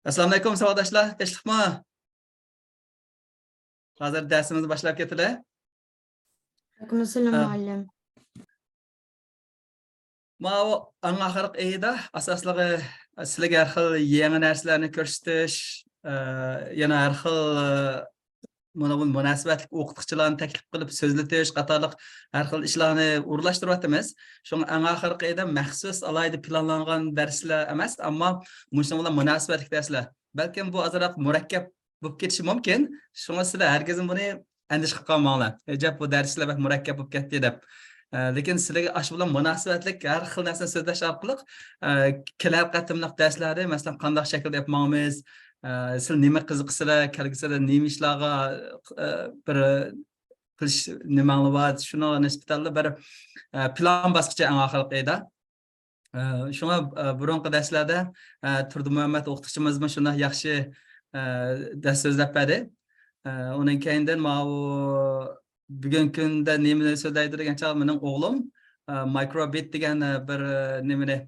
Assalomu alaykum savodashlar, tinchlikmi? Hozir darsimizni boshlab ketdilar. Aleykümselam Ee, muallim. Mana eng oxirgi oyda asosligi sizlarga har xil yangi narsalarni ko'rsatish, yana har xil mana bu munosabatli o'qituvchilarni taklif qilib so'zlatish qatorliq har xil ishlarni o'rlashtiryapmiz. Shunga eng oxirgi oyda maxsus alayda planlangan darslar emas, ammo mushunlar munosabatli darslar. Balkim bu ozroq murakkab bo'lib ketishi mumkin. Shunga sizlar hargiz buni andish qilib qolmanglar. Ejab bu darslar bak murakkab bo'lib ketdi deb. Lekin sizlarga ash bilan munosabatli har xil narsani so'zlash orqali kelar qatimliq darslarni masalan qanday shaklda yapmoqmiz, siz nima qiziqsizlar, kelgusida nima ishlarga bir qilish nimanglar bor, shuna nisbatan bir plan bosqichi eng oxirgi oyda. Shunga burungi darslarda Turdi Muhammad o'qituvchimizmi shunday yaxshi dars so'zlab berdi. Onun keyindan mana bugungi kunda nimani so'zlaydi degan chog'i mening o'g'lim microbit degan bir nimani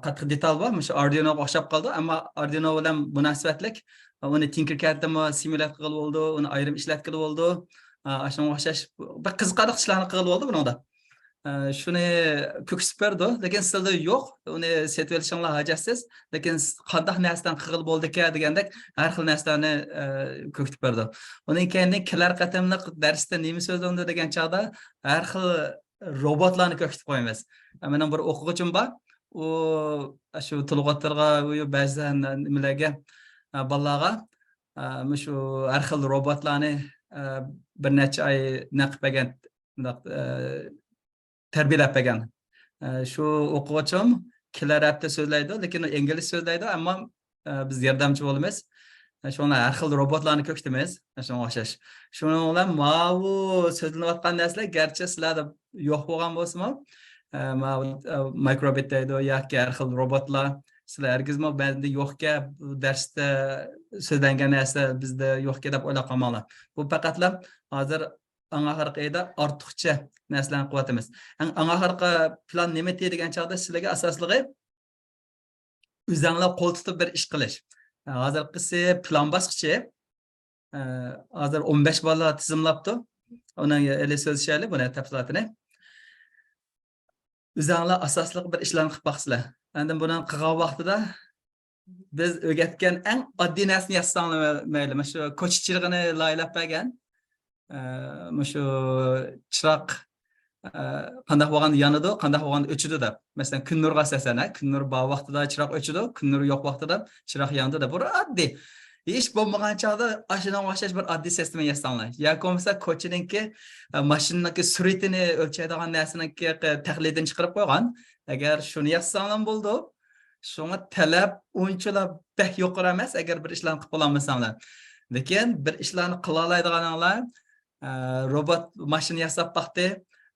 qattiq detal bor. Shu Arduino'ga o'xshab qoldi, ammo Arduino bilan munosabatlik. Uni Tinkercad'da simulyat qilib bo'ldi, uni ayrim ishlatib bo'ldi. Shunga o'xshash bir qiziqarli ishlarni qilib bo'ldi bunda. Shuni ko'ksib berdi, lekin sizda yo'q. Uni setib olishinglar hajatsiz, lekin qanday narsadan qilib bo'ldika degandek har xil narsalarni ko'ksib berdi. Uning keyin kelar qatimliq darsda nima so'zlandi degan chog'da har xil robotlarni ko'ksib qo'yamiz. Mening bir o'quvchim bor. U shu tilg'otlarga, ba'zan nimalarga, bolalarga shu har xil robotlarni bir necha oy naqib bergan, tarbiyalab bergan. Shu o'quvchim kelar hafta so'zlaydi, lekin ingliz so'zlaydi, ammo biz yordamchi bo'lamiz. Shuna har xil robotlarni ko'ksitamiz, shunga o'xshash. Shuning bilan bu so'zlanayotgan narsalar garchi sizlarda yo'q bo'lgan bo'lsa-mu, microbit deydi yoki har xil robotlar sizlar hargizmi ba'zida yo'qga darsda so'zlangan narsa bizda yo'qga deb o'ylab qolmanglar. Bu faqatlam hozir eng oxirgi oyda ortiqcha narsalarni qilyapmiz. Eng oxirgi plan nima degan chog'da sizlarga asosligi o'zinglar qo'l tutib bir ish qilish. Hozirgisi plan bosqichi hozir 15 bola tizimlabdi. Uni ele so'zishayli buni tafsilotini. O'zinglar asosli bir ishlarni qilib baqsizlar. Endi buni qilgan vaqtida biz o'rgatgan eng oddiy narsani yazsanglar mayli. Mana shu ko'chchiligini loyilab bergan. Shu chiroq qanday bo'lganda yonadi, qanday bo'lganda o'chidi deb. Masalan, kun nurga asasana, kun nur bor vaqtida chiroq o'chidi, kun nur yo'q vaqtida chiroq yonadi deb. Bu oddiy. Hech bo'lmagan chog'da ashuna o'xshash bir oddiy sistema yazsanglar. Yoki bo'lmasa ko'chiningki mashinaniki suratini o'lchaydigan narsaniki tahlildan chiqarib qo'ygan. Agar shuni yazsanglar bo'ldi, shunga talab unchalar bek yuqori emas agar bir ishlarni qilib olmasanglar. Lekin bir ishlarni qila oladiganlar robot mashina yasab baxti,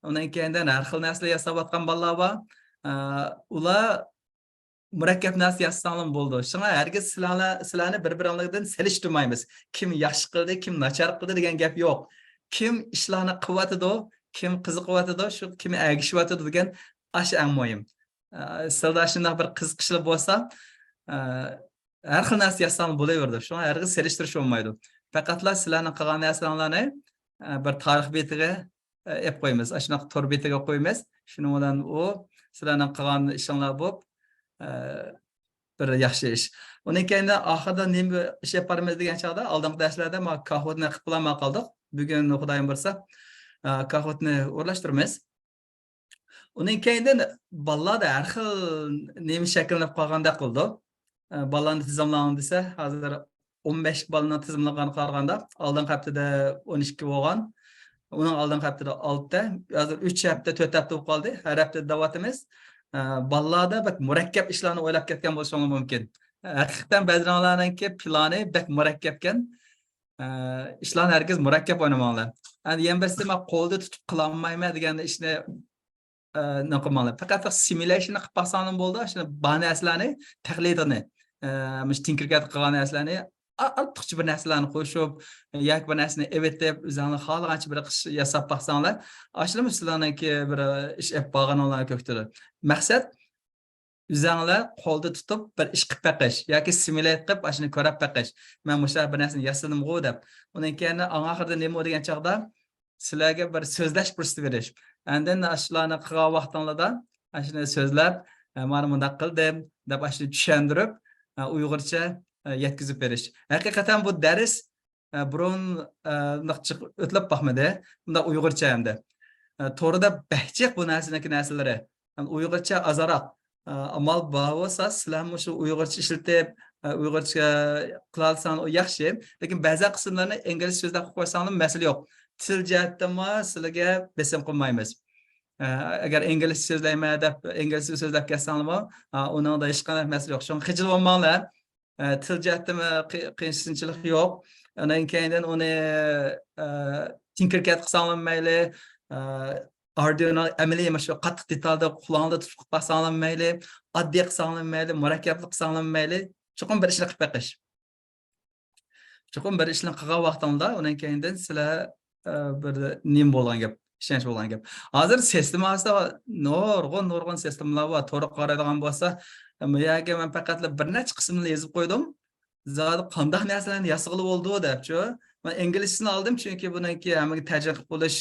undan keyin har xil narsalar yasabayotgan bolalar bor. Ular murakkab narsa yazsanglar bo'ldi. Shunga hargiz sizlarni bir-biringizdan selishtirmaymiz. Kim yaxshi qildi, kim nachar qildi degan gap yo'q. Kim ishlarni qilyotidi, kim qiziqyotidi, shu kim agishyotidi degan ash eng muhim. Sizlarda shunday bir qiziqishlar bo'lsa, har xil narsa yazsanglar bo'laveradi. Shunga hargiz selishtirish bo'lmaydi. Faqatlar sizlarni qilgan narsalarni bir tarix betiga ep qo'yamiz. Shunaqa tor betiga qo'yamiz. Shuning bilan u sizlarning qilgan ishinglar bo'lib bir yaxshi ish. Undan keyin oxirida nima ish yaparmiz degan chog'da oldingi darslarda Kahootni qilib qo'yamay qoldik. Bugun Xudoyim bilsa Kahootni o'rlashtiramiz. Undan keyin bolalarda har xil nima shakllanib qolganda qildi. Bolalarni tizimlagan desa, hozir 15 balani tizimlagan qaraganda oldingi haftada 12 bo'lgan. Uning oldingi haftada 6 ta, hozir 3 hafta, 4 hafta bo'lib qoldi. Har hafta davatimiz. Bolalarda bak murakkab ishlarni o'ylab ketgan bo'lishi mumkin. Haqiqatan ba'zilarninki plani bak murakkabkan. Ishlarni hargiz murakkab o'ynamanglar. Endi yana birisi men qo'lda tutib qila olmayman degan ishni naqamanglar. Faqat simulation qilib baqsanglar bo'ldi. Shuni bor narsalarni tahlilini, Tinkercad qilgan narsalarni ortiqcha bir narsalarni qo'shib, yoki bir narsani evet deb o'zingizlar xohlagancha bir qish yasab baqsanglar, ashulami sizlarniki bir ish ep bo'lganlarni ko'ktadi. Maqsad Üzənglə qolda tutub bir iş qilib beqish yoki simulate qilib ashuni ko'rib beqish. Men bu bir narsani yasadim-ku deb. Undan keyin oxirida nima degan chaqda sizlarga bir so'zlash fursati berish. Endi ashlarni qilgan vaqtinglarda ashuni so'zlab, "Mana bundaq qildim" deb ashuni tushuntirib, Uyg'urcha yetkazib berish. Haqiqatan bu dars burun naqchiq o'tlab baxmadi. Bunda Uyg'urcha hamda. To'g'rida bahchiq bu narsalari. Uyg'urcha azaroq. Amal bo'lsa sizlar shu Uyg'urcha ishlatib, Uyg'urcha qilalsan o yaxshi, lekin ba'zi qismlarni ingliz so'zlab qo'ysangiz masala yo'q. Til jihatdan sizlarga besim qilmaymiz. Agar ingliz so'zlayman deb ingliz so'zlab kelsangiz, uningda hech qanday masala yo'q. Shunga qichilib olmanglar. Til jihatdan qiyinchilik yo'q. Undan keyin uni tinkerkat qilsangiz mayli, Arduino amaliy shu qattiq detalda qulog'ingda tutib qilsangiz mayli, oddiy qilsangiz mayli, murakkablik qilsangiz mayli, chuqur bir ishni qilib beqish. Chuqur bir ishni qilgan vaqtingda, undan keyin sizlar bir nim bo'lgan gap, ishonch bo'lgan gap. Hozir sistemasida nurg'un sistemalar bor. To'g'ri qaraydigan bo'lsa, bu yerga men faqat bir necha qismini yozib qo'ydim. Zodi qanday narsalarni yasag'ili bo'ldi debchi. Men inglizchani oldim chunki buniki hammaga tarjima qilib bo'lish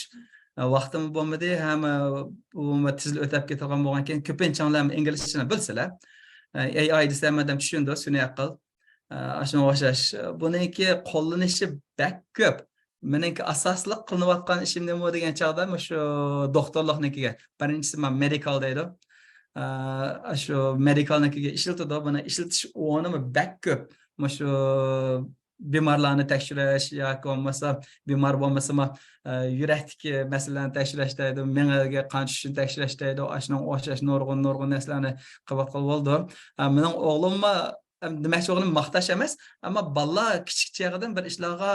vaqtim bo'lmadi, ham bu tizil o'tib ketgan bo'lgan keyin ko'pinchalar inglizchani bilsalar, AI desam adam tushundi, sun'iy aql. Ashuna o'xshash. Buniki qo'llanishi bak ko'p. Meniki asosliq qilinayotgan ishim nima degan chaqda shu doktorliknikiga. Birinchisi men medical deydi. Shu medicalnikiga ishlatadi, buni ishlatish o'rnimi bak ko'p. Shu bemorlarni tekshirish yoki bo'lmasa bemor bo'lmasa yurakdagi masalalarni tekshirish deydi, miyaga qon tushishini tekshirish deydi, ashuna o'xshash nurg'un narsalarni qabul qilib oldi. Mening o'g'limni demakchi o'g'lim maqtash emas, ammo bolalar kichik chog'idan bir ishlarga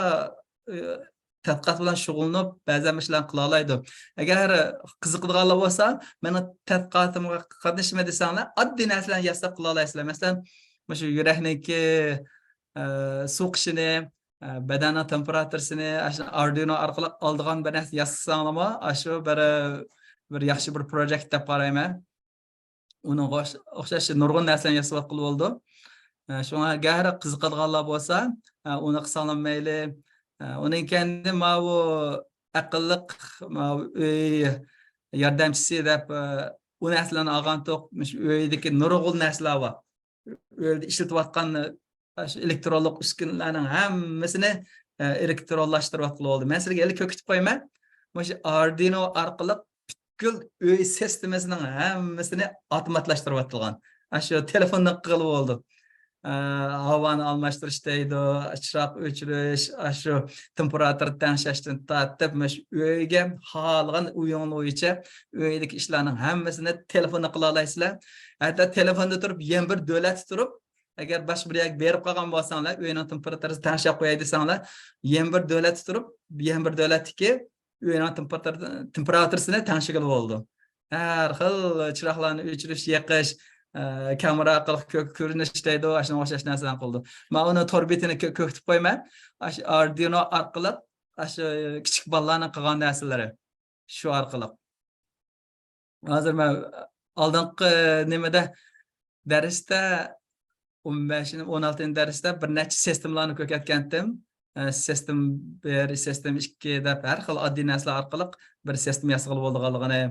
tadqiqot bilan shug'ullanib, ba'zan ishlarni qila oladi. Agar qiziqadiganlar bo'lsa, meni tadqiqotimga qatnashma desanglar, oddiy narsalarni yasab qila olasizlar. Masalan, shu yurakniki so'qishini, badan temperaturasini Arduino orqali oldigan bir narsa yasasanglar, shu bir yaxshi bir projekt deb qarayman. Uni o'xshash nurg'un narsalarni yasab qilib oldi. Shunga agar qiziqadiganlar bo'lsa, uni qilsanglar mayli. Undan keyin bu aqlliq yordamchisi deb u narsalarni olgan to'q, uydagi nurg'un narsalar bor. Uyda ishlatayotgan elektronlik uskunalarning hammasini elektronlashtirib oldi. Men sizga endi ko'kitib qo'yaman. Shu Arduino orqali butkul uy sistemasining hammasini avtomatlashtirib olgan. Shu telefondan qilib oldi. Havoni almashtirish deydi, chiroq o'chirish, shu temperatur tanlashdan tortib, uyga xohlagan o'yin bo'yicha uydagi ishlarning hammasini telefonda qila olasizlar. Hatto telefonda turib, yana bir davlat turib, agar boshqa bir yerga berib qolgan bo'lsanglar, uyning temperaturasini tanlab qo'yay desanglar, yana bir davlat turib, yana bir davlatniki uyning temperaturasini tanlashga bo'ldi. Har xil chiroqlarni o'chirish, yoqish, kamera orqali ko'rinish deydi, ashuna o'xshash narsalarni qildi. Men uni torbetini ko'kitib qo'yman. Arduino orqali shu kichik bolalarning qilgan narsalari shu orqali. Hozir men oldingi nimada darsda 15-16 darsda bir necha sistemlarni ko'rsatgandim. Sistem 1, sistem 2 deb har xil oddiy narsalar orqali bir sistem yasag'ilib bo'lganligini,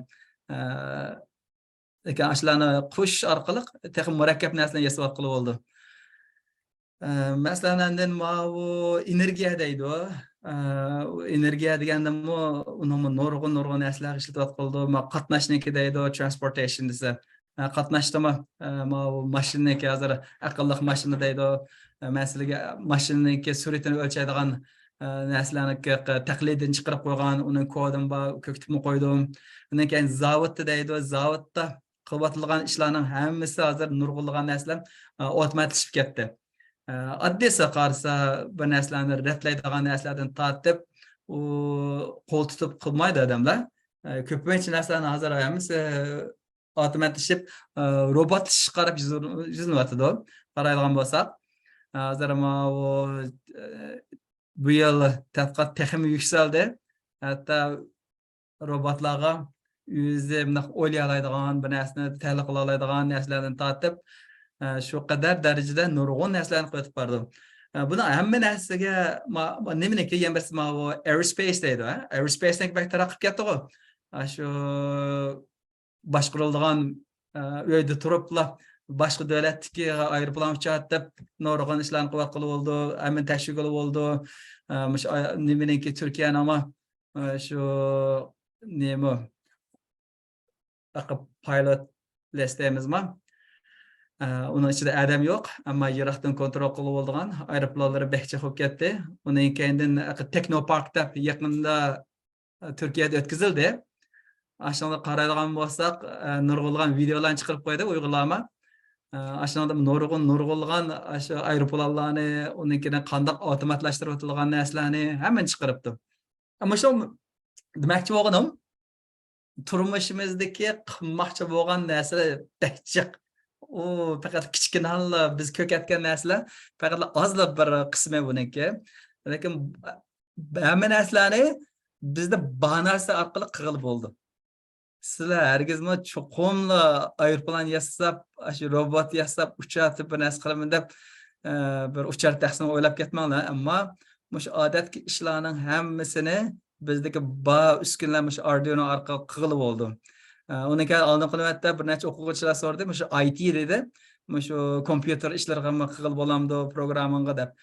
lekin ashlarni qo'shish orqali texnik murakkab narsalarni yasab qilib oldi. Masalan, bu energiya deydi. Energiya deganda uni nurg'un narsalar ishlatib qoldi. Qatnashniki deydi, transportation desa. Qatnashdimi, mashinaniki hozir aqlli mashina deydi. Masalaga mashinaniki suratini o'lchaydigan narsalarni taqlidini chiqarib qo'ygan, uni kodini ko'kitib qo'ydim. Undan keyin zavodda deydi, zavodda qilayotgan ishlarning hammasi hozir nurg'unlagan narsalar avtomatlashib ketdi. Oddiysi qarsa bir narsalarni ratlaydigan narsalardan tortib, u qo'l tutib qilmaydi odamlar. Ko'pincha narsalarni hozir hammasi avtomatlashib, robotlashish qarab yuzlanyapti. Qaraydigan bo'lsak, hozir bu yil tadqiqot texnik yuksaldi. Hatto robotlarga o'zi bunaqa o'ylay oladigan, bir narsani tahlil qila oladigan narsalardan tortib, shu qadar darajada nurg'un narsalarni qo'yib bordim. Buni hamma narsaga nimaniki ham biz bu aerospace deydi, aerospace'dan bak taraqqib ketdi-ku. Shu boshqariladigan uyda turibla boshqa davlatdagi aeroplan uchatib nurg'un ishlarni qilib oldi, hamma tashkil qilib oldi. Nimaniki Turkiyani ama şu nemi pilot listemiz mi? Onun içinde adam yok ama yiraktan kontrol kılıp olduğun aeroplanları bekçe hop gitti. Onun kendinden Teknopark'ta yakında Türkiye'de ötküzüldü. Aşağıda karaydıgan bolsak nurgulgan videolarını çıkarıp koydu uygulama. Aşağıda nurgulgan aşağı aeroplanlarını onunkine kandak otomatlaştırıp atılgan neslerini hemen çıkarıptı. Ama şu demakchi bo'lganim turmushimizdagi qilmoqchi bo'lgan narsalar dahjiq. U faqat kichkina biz ko'katgan narsalar faqat ozla bir qismi buniki. Lekin hamma narsalarni bizda bu narsa orqali qilib bo'ldi. Sizlar hargizmi cho'qimli aeroplan yasab, shu robot yasab, uchatib bir narsa qilaman deb bir uchar taxsini o'ylab ketmanglar, ammo mush odatki ishlarning hammasini bizdeki bağ üskünlenmiş Arduino arka kığılıp oldu. Onun için aldığım kıymetde bir neçe okuyucular sordu. Şu IT dedi. Şu kompüter işleri kılma kığılıp olamdı programın kadar.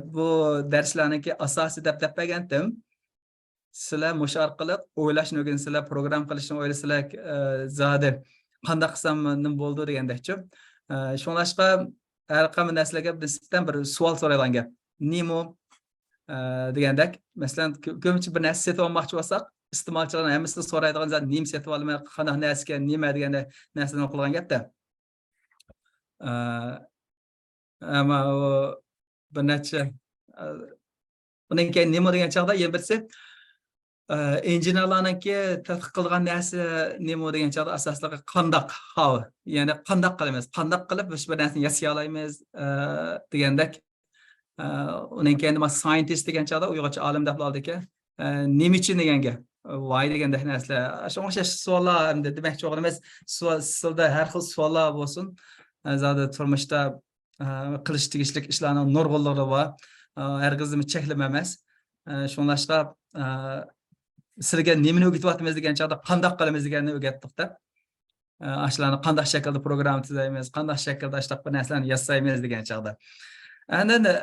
Bu derslerdeki asası dep beğendim. Sizler muş arkalık oylaşın ögün sizler program kılışın öyle sizler zade qanday qilsam bo'ldi degandekchi. Shunlashqa har qanday narsalarga nisbatan bir savol so'raydigan gap. Nemo degandek, masalan, ko'pincha bir narsa setib olmoqchi bo'lsak, iste'molchilarning hammasini so'raydigan zot nima setib olmay, qanday narsaga nima degan narsani qilgan gapda. Ammo bir necha undan keyin nima degan chog'da yana birisi injenerlarniki tadqiq qilgan narsa nima degan chog'da asosliga qandoq how, ya'ni qandoq qilamiz, qandoq qilib biz bir narsani yasay olamiz degandek. Onun kendi scientist degan chog'da uyg'oncha olim deb oldiki, nima uchun deganga, why degandek narsalar. Shu o'xshash savollar demoqchi bo'lganimiz, sizda har xil savollar bo'lsin. Zodi turmushda qilish tegishli ishlarning nurg'unligi bor. Hargizmi cheklama emas. Shunlashqa sizlarga nimani o'rgatyapmiz degan chog'da qandoq qilamiz deganni o'rgatdik-da. Ashlarni qanday shaklda program tuzaymiz, qanday shaklda ishlab bir narsalarni yasaymiz degan chog'da. Endi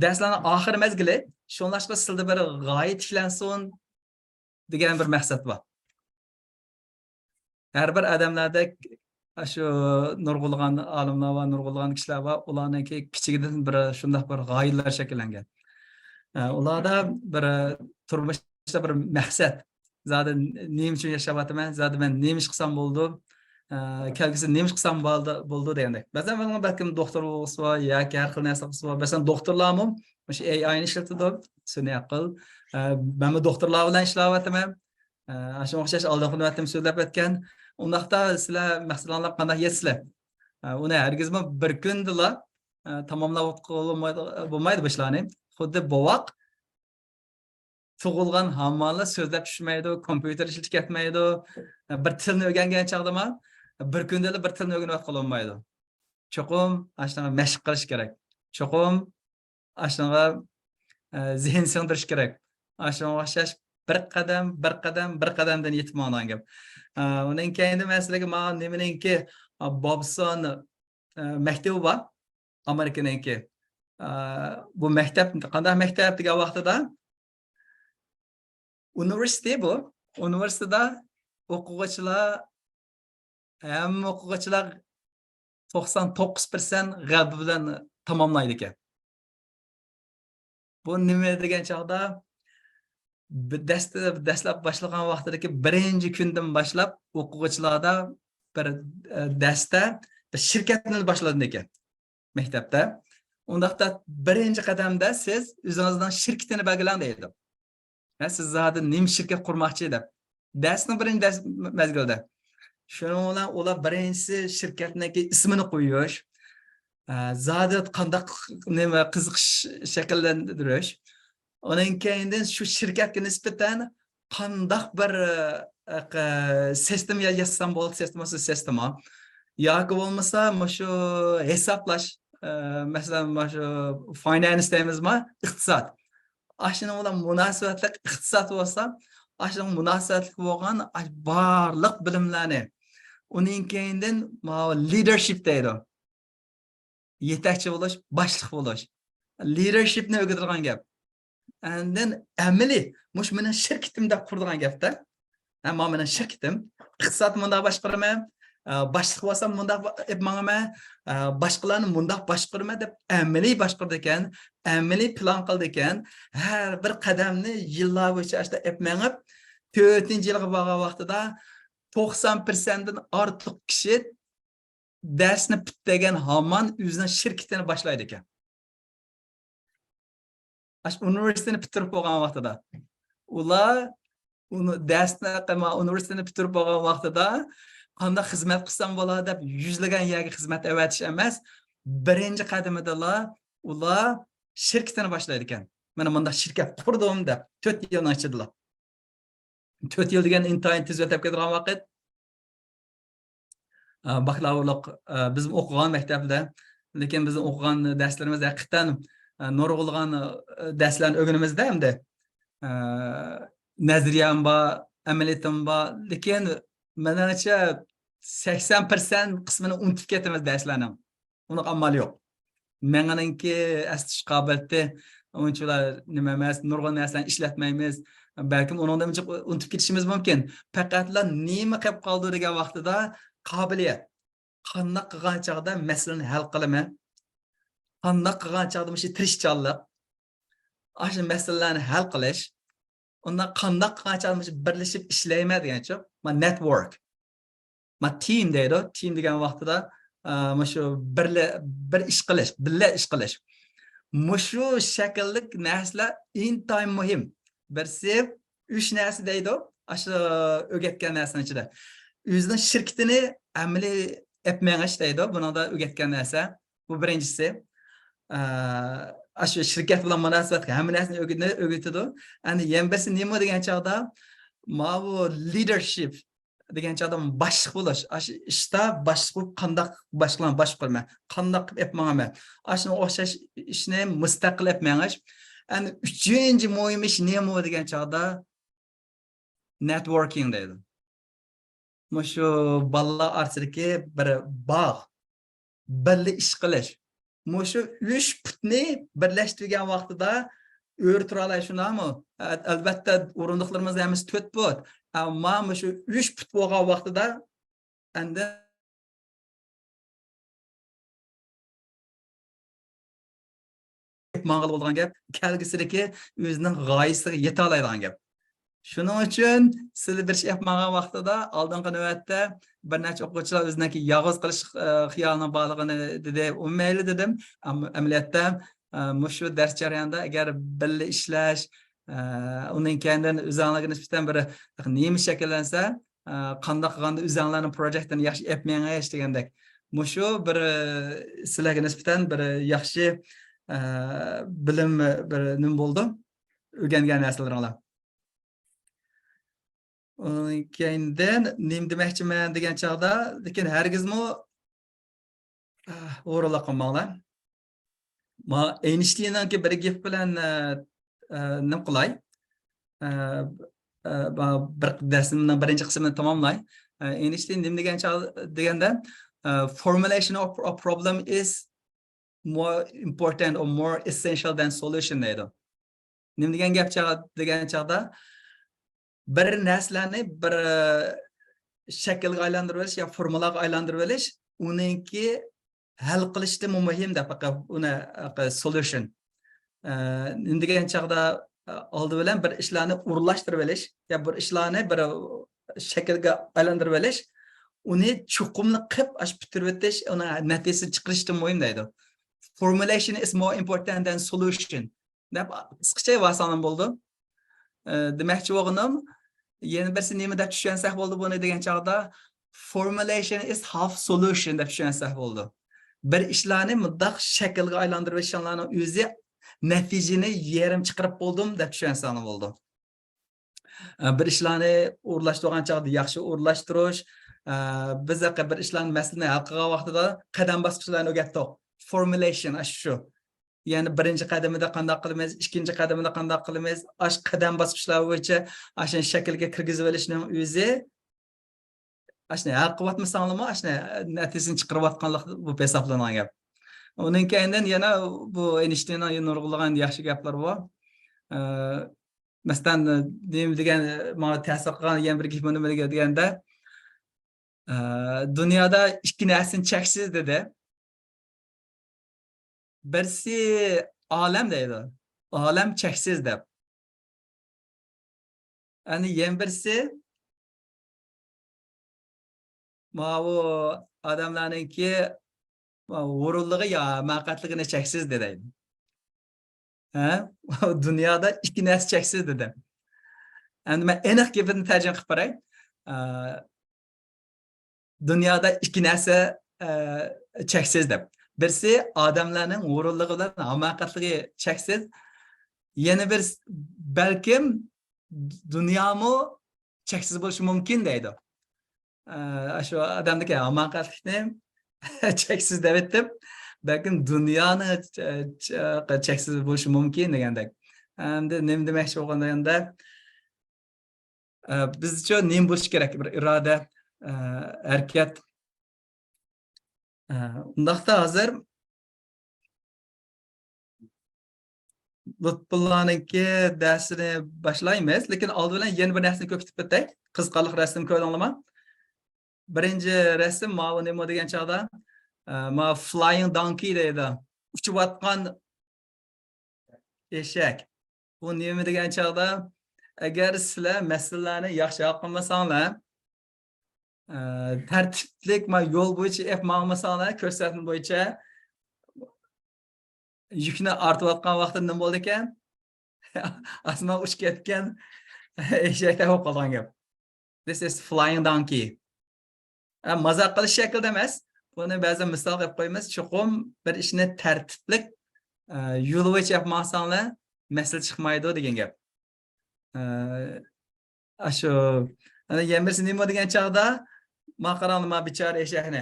darslarning oxiri mezgili shunlashqa sizda bir g'oya tiklansin degan bir maqsad bor. Har bir odamlarda shu nurg'ulg'an olimlar va nurg'ulg'an kishilar va ularningki kichigidan bir shunday bir g'oyalar shakllangan. Ularda bir turmushda bir maqsad. Zodi nima uchun yashayapman, zodi men nima ish qilsam bo'ldi, kelgusi nima ish qilsam bo'ldi degandek. Ba'zan men balkim doktor bo'lsa yoki har xil narsa qilsa, ba'zan doktorlarmi o'sha AI ni ishlatadi, sun'iy aql. Men doktorlar bilan ishlayapman. Shu o'xshash oldin xizmatim so'zlab o'tgan. Undaqda sizlar maqsadlarni qanday yetsizlar? Uni hargizmi bir kundala tamomlab bo'lmaydi bu ishlarni. Xuddi bovoq tug'ilgan hammalar so'zlab tushmaydi, kompyuter ishlatib ketmaydi. Bir tilni o'rgangan chog'da bir kundala bir tilni o'rganib qololmaydi. Cho'qim ashnaqa mashq qilish kerak. Cho'qim ashnaqa zehn singdirish kerak. Ashnaqa o'xshash bir qadamdan yetib olgan gap. Undan keyin masalan men nimaningki Bobson maktabi bor, Amerikaniki. Bu maktab qanday maktab degan vaqtida universitet bu. Universitetda hamma o'quvchilar 99% g'alaba bilan tamomlaydi ekan. Bu nima degan chog'da dastlab boshlagan vaqtidagi birinchi kundan boshlab o'quvchilarda bir darsda bir shirkatni boshladi ekan maktabda. Undaqda birinchi qadamda siz o'zingizning shirkatini belgilang deydi. Siz zodi nima shirkat qurmoqchi deb. Darsning birinchi mezgilda. Shuning bilan ular birinchisi shirkatning ismini qo'yish, zodi qanday nima qiziqish shakllantirish. Onun keyin shu shirkatga nisbatan qandaq bir sistem yazsam bo'ldi, sistema yoki bo'lmasa shu hisoblash, masalan shu finance deymizmi, iqtisod. Ashuna bilan munosabatli iqtisod bo'lsa, ashuna munosabatli bo'lgan barliq bilimlarni uning keyindan leadership deydi. Yetakchi bo'lish, boshliq bo'lish. Leadershipni o'rgatadigan gap. Andın ameli, mush meni shirkatim deb qurdigan gapda. Ammo meni shirkatim iqtisod mundaq boshqaraman, boshliq bo'lsam mundaq etmanman, boshqalarni mundaq boshqarma deb amaliy boshqardi ekan, amaliy plan qildi ekan, har bir qadamni yillar bo'yicha ashta etmangib, 4-yilga borgan vaqtida 90% dan ortiq kishi darsni bitmagan hamon o'zining shirkatini boshlaydi ekan. Üniversiteni bitirib bo'lgan vaqtida ular darsni üniversiteni bitirib bo'lgan vaqtida qanday xizmat qilsam bo'ladi deb yuzlagan yerga xizmat avatish emas, birinchi qadamidalar ular shirkatini boshlaydi ekan. Mana bunda shirkat qurdim deb 4 yilni ichidilar. 4 yil degan intayin tez o'tib ketgan vaqt. Bakalavrlik biz o'qigan maktabda, lekin biz o'qigan darslarimiz haqiqatan nurg'ulg'an darslarni o'rganimizda hamda nazariyam bor, amaliyatim bor, lekin menimcha 80% qismini unutib ketamiz darslarning. Uni amal yo'q. Meningki astish qobiliyati o'yinchilar nima emas, nurg'un narsalarni ishlatmaymiz. Balkim uningdan unutib ketishimiz mumkin. Faqatla nima qilib qoldi degan vaqtida qobiliyat. Qanday qilgan chog'da masalani hal qilaman. Qanday qilgan chog'da shu tirishchanlik, shu masalalarni hal qilish, undan qanday qilgan chog'da birlashib ishlayman degancha, network. Team deydi. Team degan vaqtida shu bir ish qilish, birga ish qilish. Shu shakllik narsalar intayin muhim. Birsi 3 narsa deydi. Shu o'rgatgan narsaning ichida. O'zining shirkatini amaliy etmangish deydi. Buni da o'rgatgan narsa. Bu birinchisi. Shu shirkat bilan munosabatga hamma narsani o'rgatadi. Endi yana birisi nima degan chog'da, bu leadership degan chog'da boshliq bo'lish. Shu ishda boshliq qanday boshqalarni boshqarma, qanday qilib etmanman. Shuni o'xshash ishni mustaqil etmangish. Endi uchinchi muhim ish nima degan chog'da networking deydi. Shu bolalar orasidagi bir bog', birga ish qilish. Shu 3 putni birlashtirgan vaqtida o'rtira olay shunami? Albatta o'rindiqlarimiz ham 4 put. Ammo shu 3 put bo'lgan vaqtida endi ma'qul bo'lgan gap, kelgusidagi o'zining g'oyasiga yeta oladigan gap. Shuning uchun siz bir ish yapmagan vaqtida oldingi navbatda bir necha o'quvchilar o'ziniki yolg'iz qilish xiyolini borligini dedi, ummayli dedim. Amaliyotda shu dars jarayonida agar birga ishlash, uning kendidan o'zinglarga nisbatan bir nima shakllansa, qanday qilganda o'zinglarning projektini yaxshi yapmangiz degandek. Shu bir sizlarga nisbatan bir yaxshi bilim bir nima bo'ldi, o'rgangan narsalaringlar. Keyindan nima demoqchiman degan chog'da, lekin hargizmi o'rinli qilmanglar. Einsteinning bir gap bilan nima qilay? Bir darsimning birinchi qismini tamomlay. Einstein nima degan deganda, formulation of a problem is more important or more essential than solution deydi. Nima degan gap degan chog'da bir narsalarni bir shaklga aylantirib olish yoki formulaga aylantirib olish uningki hal qilishda muhim deb uni solution. Nima degan chog'da oldi bilan bir ishlarni urlashtirib olish yoki bir ishlarni bir shaklga aylantirib olish, uni chuqumli qilib bitirib o'tish, uni natijasini chiqarishda muhim deydi. Formulation is more important than solution. Deb qisqacha vasanim bo'ldi. Demakchi o'g'lim, yana birsi nima deb tushunsak bo'ldi buni degan chog'da, formulation is half solution deb tushunsak bo'ldi. Bir ishlarni muddaq shaklga aylantirib ishlarning o'zi natijani yerim chiqarib bo'ldim deb tushunsak bo'ldi. Bir ishlarni o'rlashtirgan chog'da yaxshi o'rlashtirish, biz bir ishlarni masalani hal qilgan vaqtida qadam bosqichlarni o'rgatdik. Formulation shu. Ya'ni birinchi qadamida qanday qilamiz, ikkinchi qadamida qanday qilamiz, qadam bosqichlari bo'yicha ashuni shaklga kirgizib olishning o'zi ashuni hal qilyapmisanlarmi, ashuni natijasini chiqarayotganlik bu hisoblangan gap. Undan keyin yana bu Einsteinning nurg'ulagan yaxshi gaplar bor. Masalan, nima degan menga ta'sir qilgan yana bir gap nima deganda, dunyoda ikki narsa cheksiz dedi. Birisi olam deydi. Olam cheksiz deb. Ani yana birisi bu odamlarningki g'ururligi yo maqatligini cheksiz dedi. Dunyoda ikki narsa cheksiz dedi. Endi men aniq gapini tarjima qilib qo'ray. Dunyoda ikki narsa cheksiz deb. Birisi odamlarning g'ururligi bilan hamoqatligi cheksiz. Yana bir balkim dunyomi cheksiz bo'lishi mumkin deydi. Shu odamdagi hamoqatlikni cheksiz deb aytib, balkim dunyoni cheksiz bo'lishi mumkin degandek. Endi nima demoqchi bo'lganda, bizcha nima bo'lishi kerak? Bir iroda, harakat. Undaqda hozir Lutfullah'ningki darsini boshlaymiz, lekin oldin bilan yana bir narsani ko'rsatib o'tay. Qiziqarli rasm ko'rdinglarmi? Birinchi rasm mana nima degan chog'da, ma flying donkey deydi. Uchayotgan eshak. Bu nima degan chog'da, agar sizlar masalalarni yaxshi hal qilmasanglar, tartiblik yo'l bo'yicha ma'lumotlarni ko'rsatma bo'yicha yukni ortayotgan vaqtda nima bo'ldi ekan? Asma uchib ketgan eshakda bo'lib qolgan gap. This is flying donkey. Mazaq qilish shaklda emas. Buni ba'zan misol qilib qo'yamiz. Chuqum bir ishni tartiblik yo'l bo'yicha yapmasanglar, masala chiqmaydi degan gap. Shu yana birisi nima degan chog'da, maqaranli ma bichora eshakni.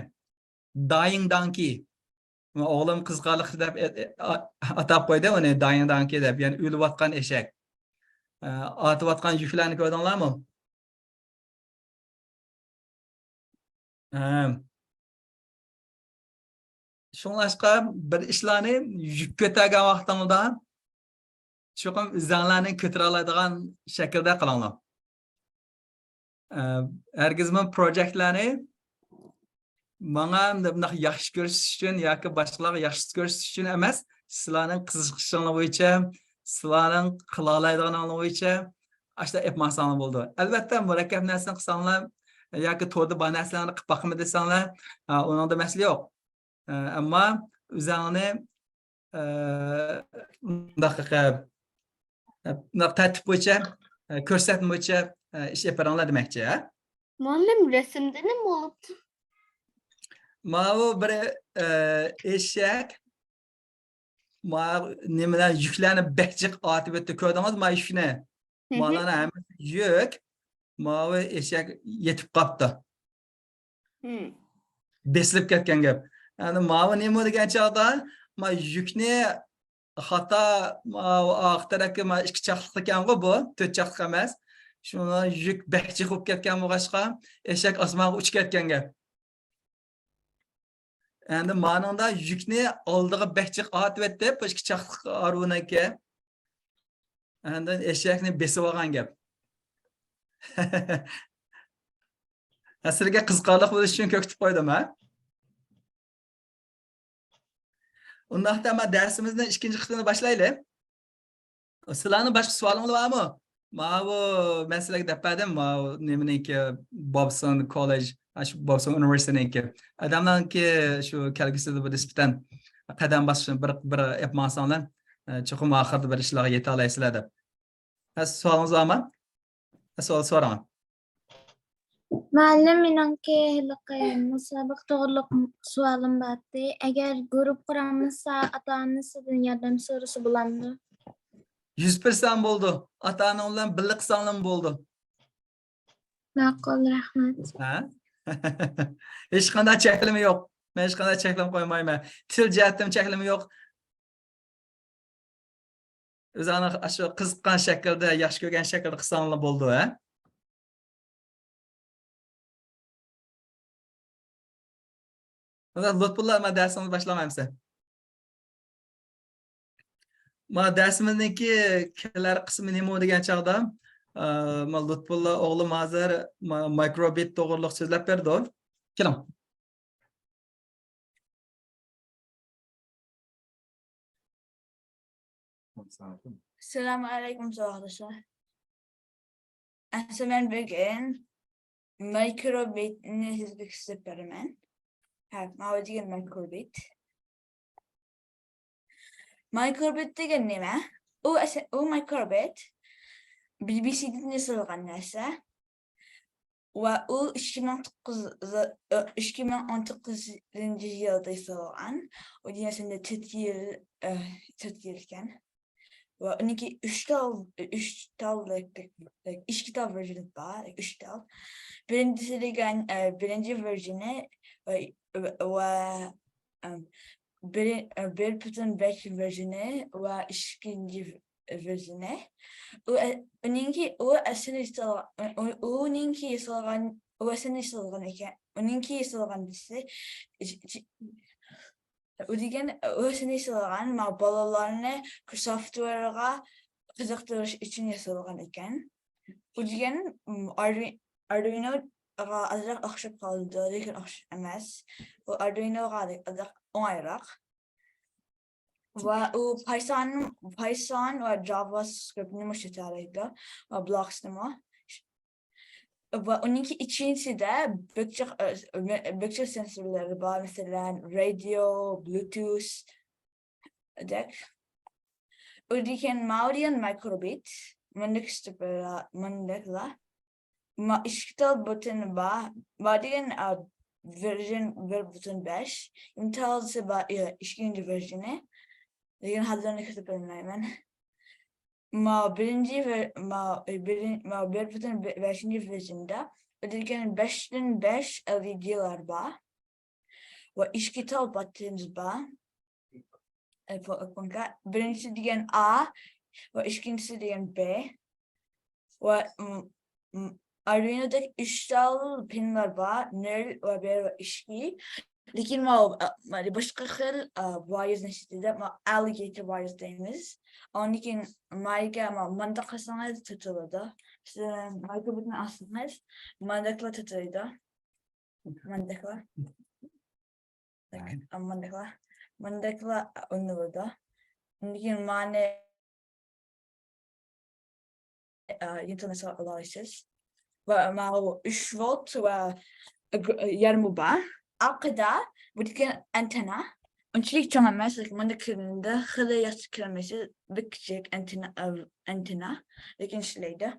Dying donkey. O'g'lim qiziqarli deb atab qo'ydi uni dying donkey deb, ya'ni o'layotgan eshak. Otayotgan yuklarni ko'rdinglarmi? Shunlashqa bir ishlarni yuk ko'targan vaqtingizda chuqum izlarni ko'tara oladigan shaklda qilinglar. Hargizmi proyektlarni menga bunday yaxshi ko'rish uchun yoki boshqalarga yaxshi ko'rish uchun emas, sizlarning qiziqishingiz bo'yicha, sizlarning qila oladiganlar bo'yicha ashta yapmasanglar bo'ldi. Albatta murakkab narsani qilsanglar yoki to'g'ri bor narsalarni qilib boqma desanglar, uningda masala yo'q. Ammo o'zingni bunday tartib bo'yicha, ko'rsatma bo'yicha ish yaparanglar demoqchi. Muallim resimde ne mi oldu? Mana bir eshak nimalar yuklarni bekchiq otib o'tdi, ko'rdingizmi? Mana yukni. Mana hammasi yuk. Mana eshak yetib qolibdi. Besilib ketgan gap. Ya'ni mana nima degan chog'da, mana yukni xato oq tarafga mana ikki chaqliq ekan-ku bu, to'rt chaqliq emas. Shuni yuk bekchiq bo'lib ketgan bo'lg'achqa, eshak osmonga uchib ketgan gap. Endi ma'noda yukni oldiga bekchiq otib o'tdi, bu ikki chaqliq arvunaki. Endi eshakni besib olgan gap. Sizlarga qiziqarli bo'lish uchun ko'kitib qo'ydim, ha? Undaqda men darsimizning ikkinchi qismini boshlaylik. Sizlarning boshqa savolingiz bormi? Mana bu men sizlarga deb berdim, mana nimaniki Bobson College, shu Bobson University'niki. Adamlarki shu kelgusida bu nisbatan qadam bosishni bir yapmasanglar, chuqur oxirida bir ishlarga yeta olasizlar deb. Savolingiz bormi? Savol so'rang. Muallim inanki musobaqa to'g'riliq savolim bordi. Agar guruh quramizsa, ota-onasidan yordam so'rasa bo'ladimi? 100% bo'ldi. Ata-ona bilan birlik qilsanglar bo'ldi. Ma'qul, rahmat. Ha? Hech qanday cheklimi yo'q. Men hech qanday cheklam qo'ymayman. Til jihatdan cheklimi yo'q. O'zini shu qiziqqan shaklda, yaxshi ko'rgan shaklda qilsanglar bo'ldi, ha? Lutfullah, men darsimizni boshlamaymiz. Mana darsimizniki kelar qismi nima degan chog'da, men Lutfullah o'g'lim hozir mikrobit to'g'riliq so'zlab berdi. Keling. Assalamu alaikum arkadaşlar. Ben bugün mikrobitini sizlik isterim. Evet, mavdigen mikrobit. Mikrobit degan nima? O mikrobit BBC'den yazılgan narsa ve o 2019 yılda yazılgan. O dünyasında 4 yılken. Ve 12 3 tal versiyonu var, 3 tal. Birincisi degan birinci versiyonu ve bir bütün 5 versiyonu ve ikinci versiyonu. Onunki o aslında o degan o'zini yasalgan bolalarni software'ga qiziqtirish uchun yasalgan ekan. O degan Arduino'ga azroq o'xshab qoldi, lekin o'xshab emas. O Arduino'ga azroq o'ng'ayroq. Va u Python va JavaScriptni mushatlaydi va blocks nima. Va uningki ichinchisida bircha sensorlar bor, masalan, radio, Bluetooth dek. U degan Maudian microbit, mandekla. Ma ishtal button ba degan version 1.5. Intel'si ba ikinci versiyonu. Degan hazırını kısıp bilmem. Ma birinci ve bir bütün 5. versiyonda ödülkenin 5'ten 5 LED'ler var. Ve işkital buttons var. Birincisi diyen A ve ikincisi diyen B. Ve Arduino'daki 3 tane pinler var. 0 ve 1 ve 2. Lekin başka xil wires neşitide alligator wires deymiz. Onun için mandaqasangiz tutiladi. Siz mikrobitni assangiz mandaqlar tutiladi. Mandaqlar o'rniladi. Lekin mani internet olasiz. Ve 3 volt ve yarım var. Arkada bu degan antena. Unchalik chong emas, lekin bunda kirganda hili yaxshi kirmaysiz. Bir kichik antena, lekin ishlaydi.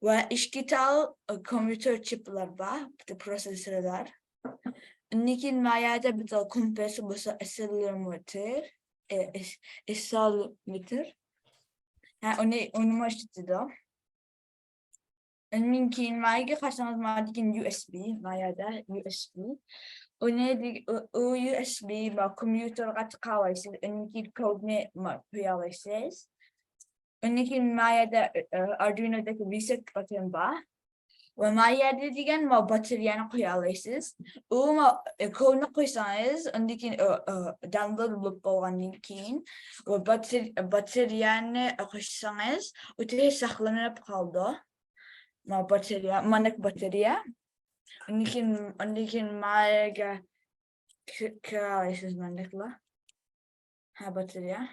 Va ikki tal kompyuter chiplar bor, bitta prosessorlar. Lekin mayada bitta kompressor bo'lsa accelerometer. Uni ishlatadi. Minkin mayga qarasangiz degan USB, mayada USB. O USB va kompyuterga chiqaryapsiz, uniki kodni qo'yasiz. Uniki mayada Arduino'dagi reset button bor. Va mayada degan batareyani qo'yasiz. U kodni qo'ysangiz, uniki download bo'lib bo'lgandan keyin batareyani qo'shsangiz, o'ta saqlanib qoldi. Bateria. Uniki mayga kirasiz mandaklar. Bateria.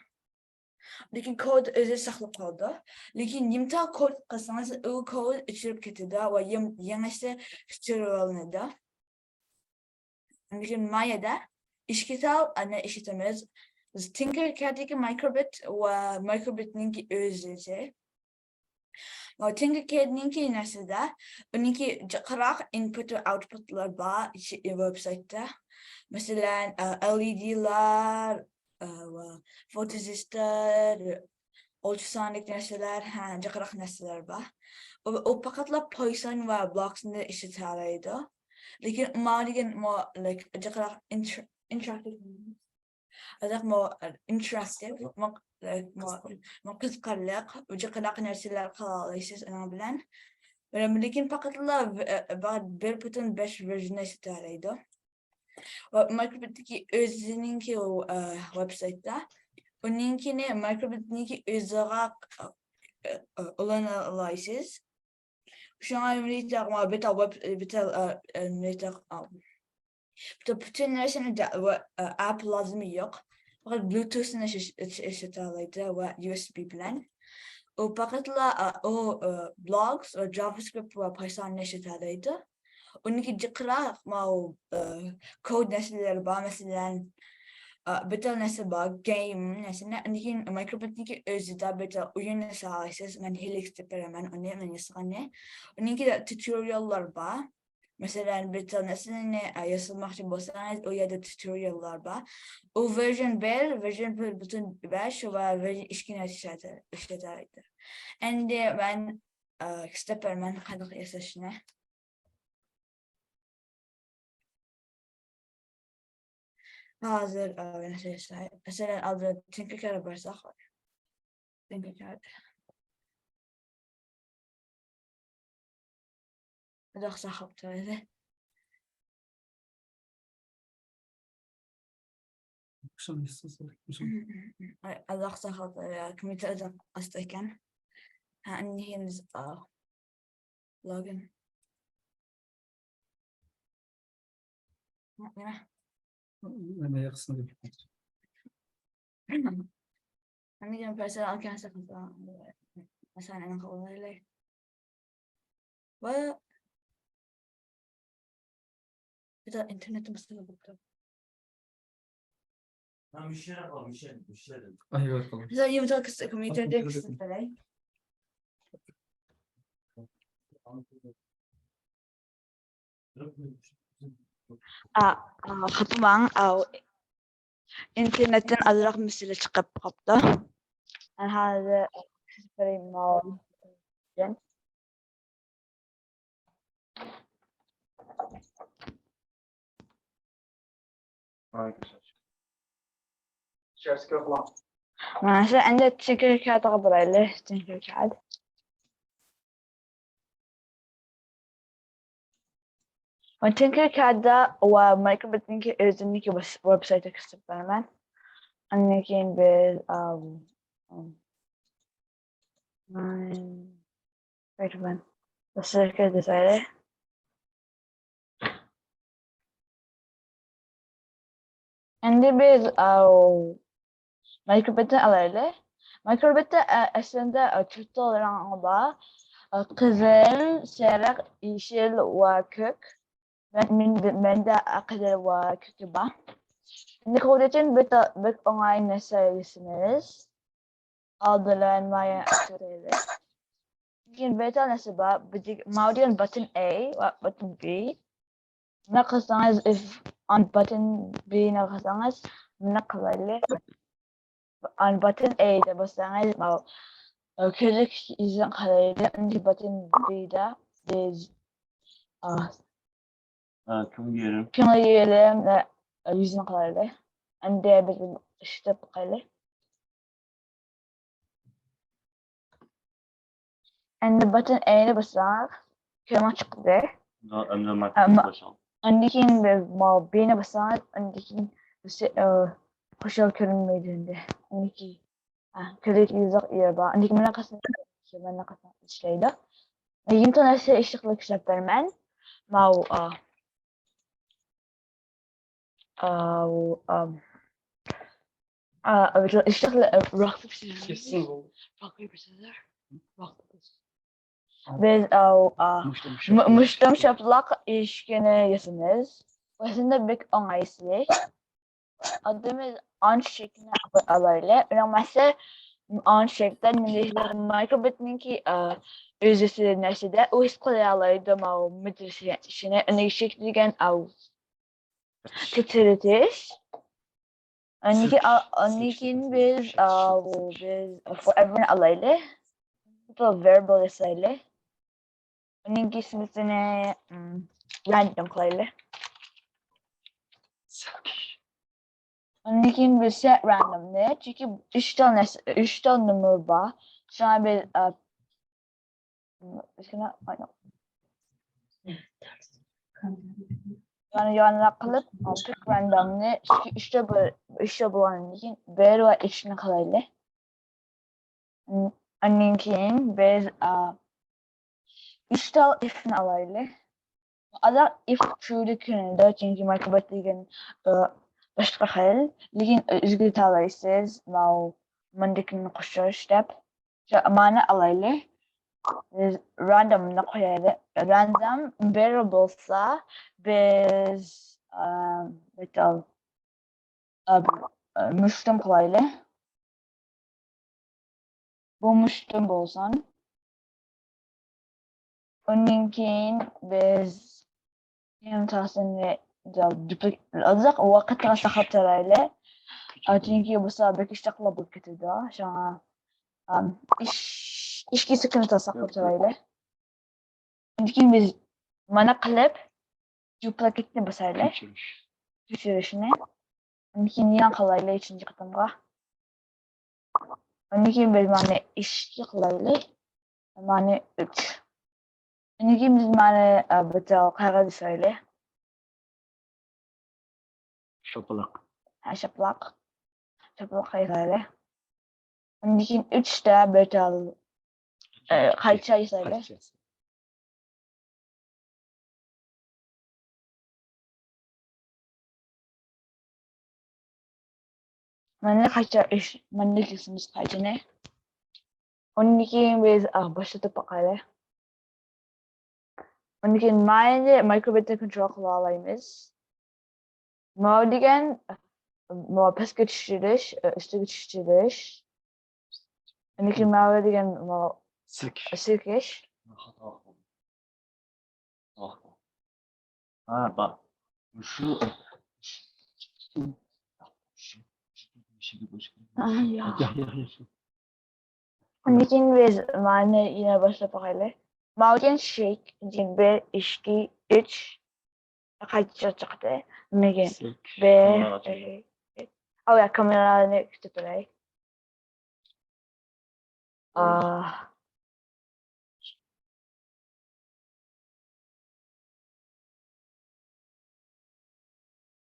Lekin kod o'zi saqlab qoldi. Lekin nimtal kod qilsangiz, u kod o'chirib ketadi va yangisi tushirib olinadi. Lekin mayada ishkital ana ishlatamiz. Tinkercad'dagi microbit va microbitning o'zicha. Tinkercad'ninki narsada uniki jiqroq input va outputlar bor websaytda. Masalan, LED'lar va fotosistor ultrasonic nesneler, cıkırık nesneler var. O pakatla Python ve Blocks'ın işletiliydi. Lakin mağdigen like cıkırık interactive. Adak interactive, kızkarlık, cıkırık nesneler kalalıysız ana bilen. Lakin pakatla bir beş version işletiliydi. Microbit'teki özününki o website'da. Onunkini Microbit'ninki özüne olan alaysız. Şu an ama beta bütün neresine app lazım yok. Fakat Bluetooth'un işletiliydi ve USB bilen. O paketla o blogs, o JavaScript ve Python işletiliydi. Onunki cıkıra o code nesneleri var mesela betal nesne var game nesne. Onunki Microbit'ninki özüde betal oyun nesne alaysız. Ben Helix teperemen onu nesne. Onunki de tutoriallar var. Mesela betal nesne yazılmak için bolsanız o yerde tutoriallar var. O version 1, version 1 bütün 5 ve version 2 işletiliydi. And ben teperemen kadık yasasına. Hazır mesela adı Tinkercad varsa Tinkercad. Adı sahipte öyle. Adı sahipte komite adı astayken. Anne henüz login. Ne? Hemen yakısını Anne gibi mesela alken sakınca mesela en kolay. Ve bir de internetim sıkıntı buldu. Michel yapalım, Michel. Ay bakalım. Mesela yumurta kısık komite kısık böyle. Kapımın internetten azıcık mesele çıkıp kaptı. Yani hadi söyleyeyim mal. Mesela عندك Tinkercad غبرة له Tinkercad. Tinkercad'da ومايكروبيت özündeki website kısıp ben. Annekin bir wait a minute. Nasıl desaydı? Şimdi biz Microbit'in alaylı. Microbit'te aslında Türkçe olarak kızıl, seyrek, yeşil ve kök. Ben de akıllı ve kökü var. Şimdi kodacın bir online sayısınız. Aldılan maya aktarıyla. Şimdi beta nasıl var? Maudian button A ve button B. Nakısanız if on button B nakısanız nakılayla. On button A'da basanız küçük izin kalayla. Şimdi button B'da biz Kim yerim? kime yiyelim yüzün kalayla. Ande bizim işte kalayla. And button A'da basanız kime çıktı? Emre Market'in başım. Andikin ve B'ne basanız andikin hoşal görünmediğinde. Andiki كذلك يزق يابا عندك مناقصة مناقصة الشيء يمكن أشياء يشتغل كسبرمان مع يشتغل rock biz müştem şaplak işkene yasınız. Aslında bir anlayışlı. Adımız an şeklinde alayla. Önemlisi an şekilden Microbit'nin ki özüsü neside o iskolayalaydı ma medresine ne şekligen av getiritiş. Onnikin biz forever alaylı. Bu verbal esaylı. Onninki ismisine random kılaylı. Onnikin biz set random ne? Çünkü üç tane numara var. Şu an biz yani kılıp pick random ne? Çünkü işte bu onnikin bir ve içine kılaylı. Onninkin biz işte if'ini alaylı. Ada if true künde çünkü markabatligen başka hal. Likin üzgün talaysız mau mandikin koşar step. Mana alaylı. Random nakoyaydı. Random variables'a biz metal müştüm kolaylı. Bu müştüm bolsan. Onninkin biz Yang tahsinni duplik azak وقت استخدت رأيله أتينكي بسابق اشتغل بالكتدا عشان إيش كيس كنت استخدت رأيله يمكن biz ما نقلب duplicate'ni basarlı düşürüşüne يمكن yanqalaylı üçüncü qatımğa يمكن biz mani iştiqlaylı mani 3 يمكن biz mani بتاع قاعدة سايله Şapalak. şaplak hayali. Onnikin 3 de betal kayçayı söyle. Mana kayça iş, mana kisimiz kayça ne? Onnikin biz başlatıp bakalım. Onnikin mayende microbit control kılalayımız. Maudigen ma pes geçiştiriş, üstü geçiştiriş. Onnikin maudigen ma silkiş. Ha bak. Şu Ya. ya. Onnikin biz mana yine başlatıp bakalım. Maudien shake, din 1, 2, 3. Kayça çıktı. Megan. Ve oh ya kameralarını kütüphaneyi.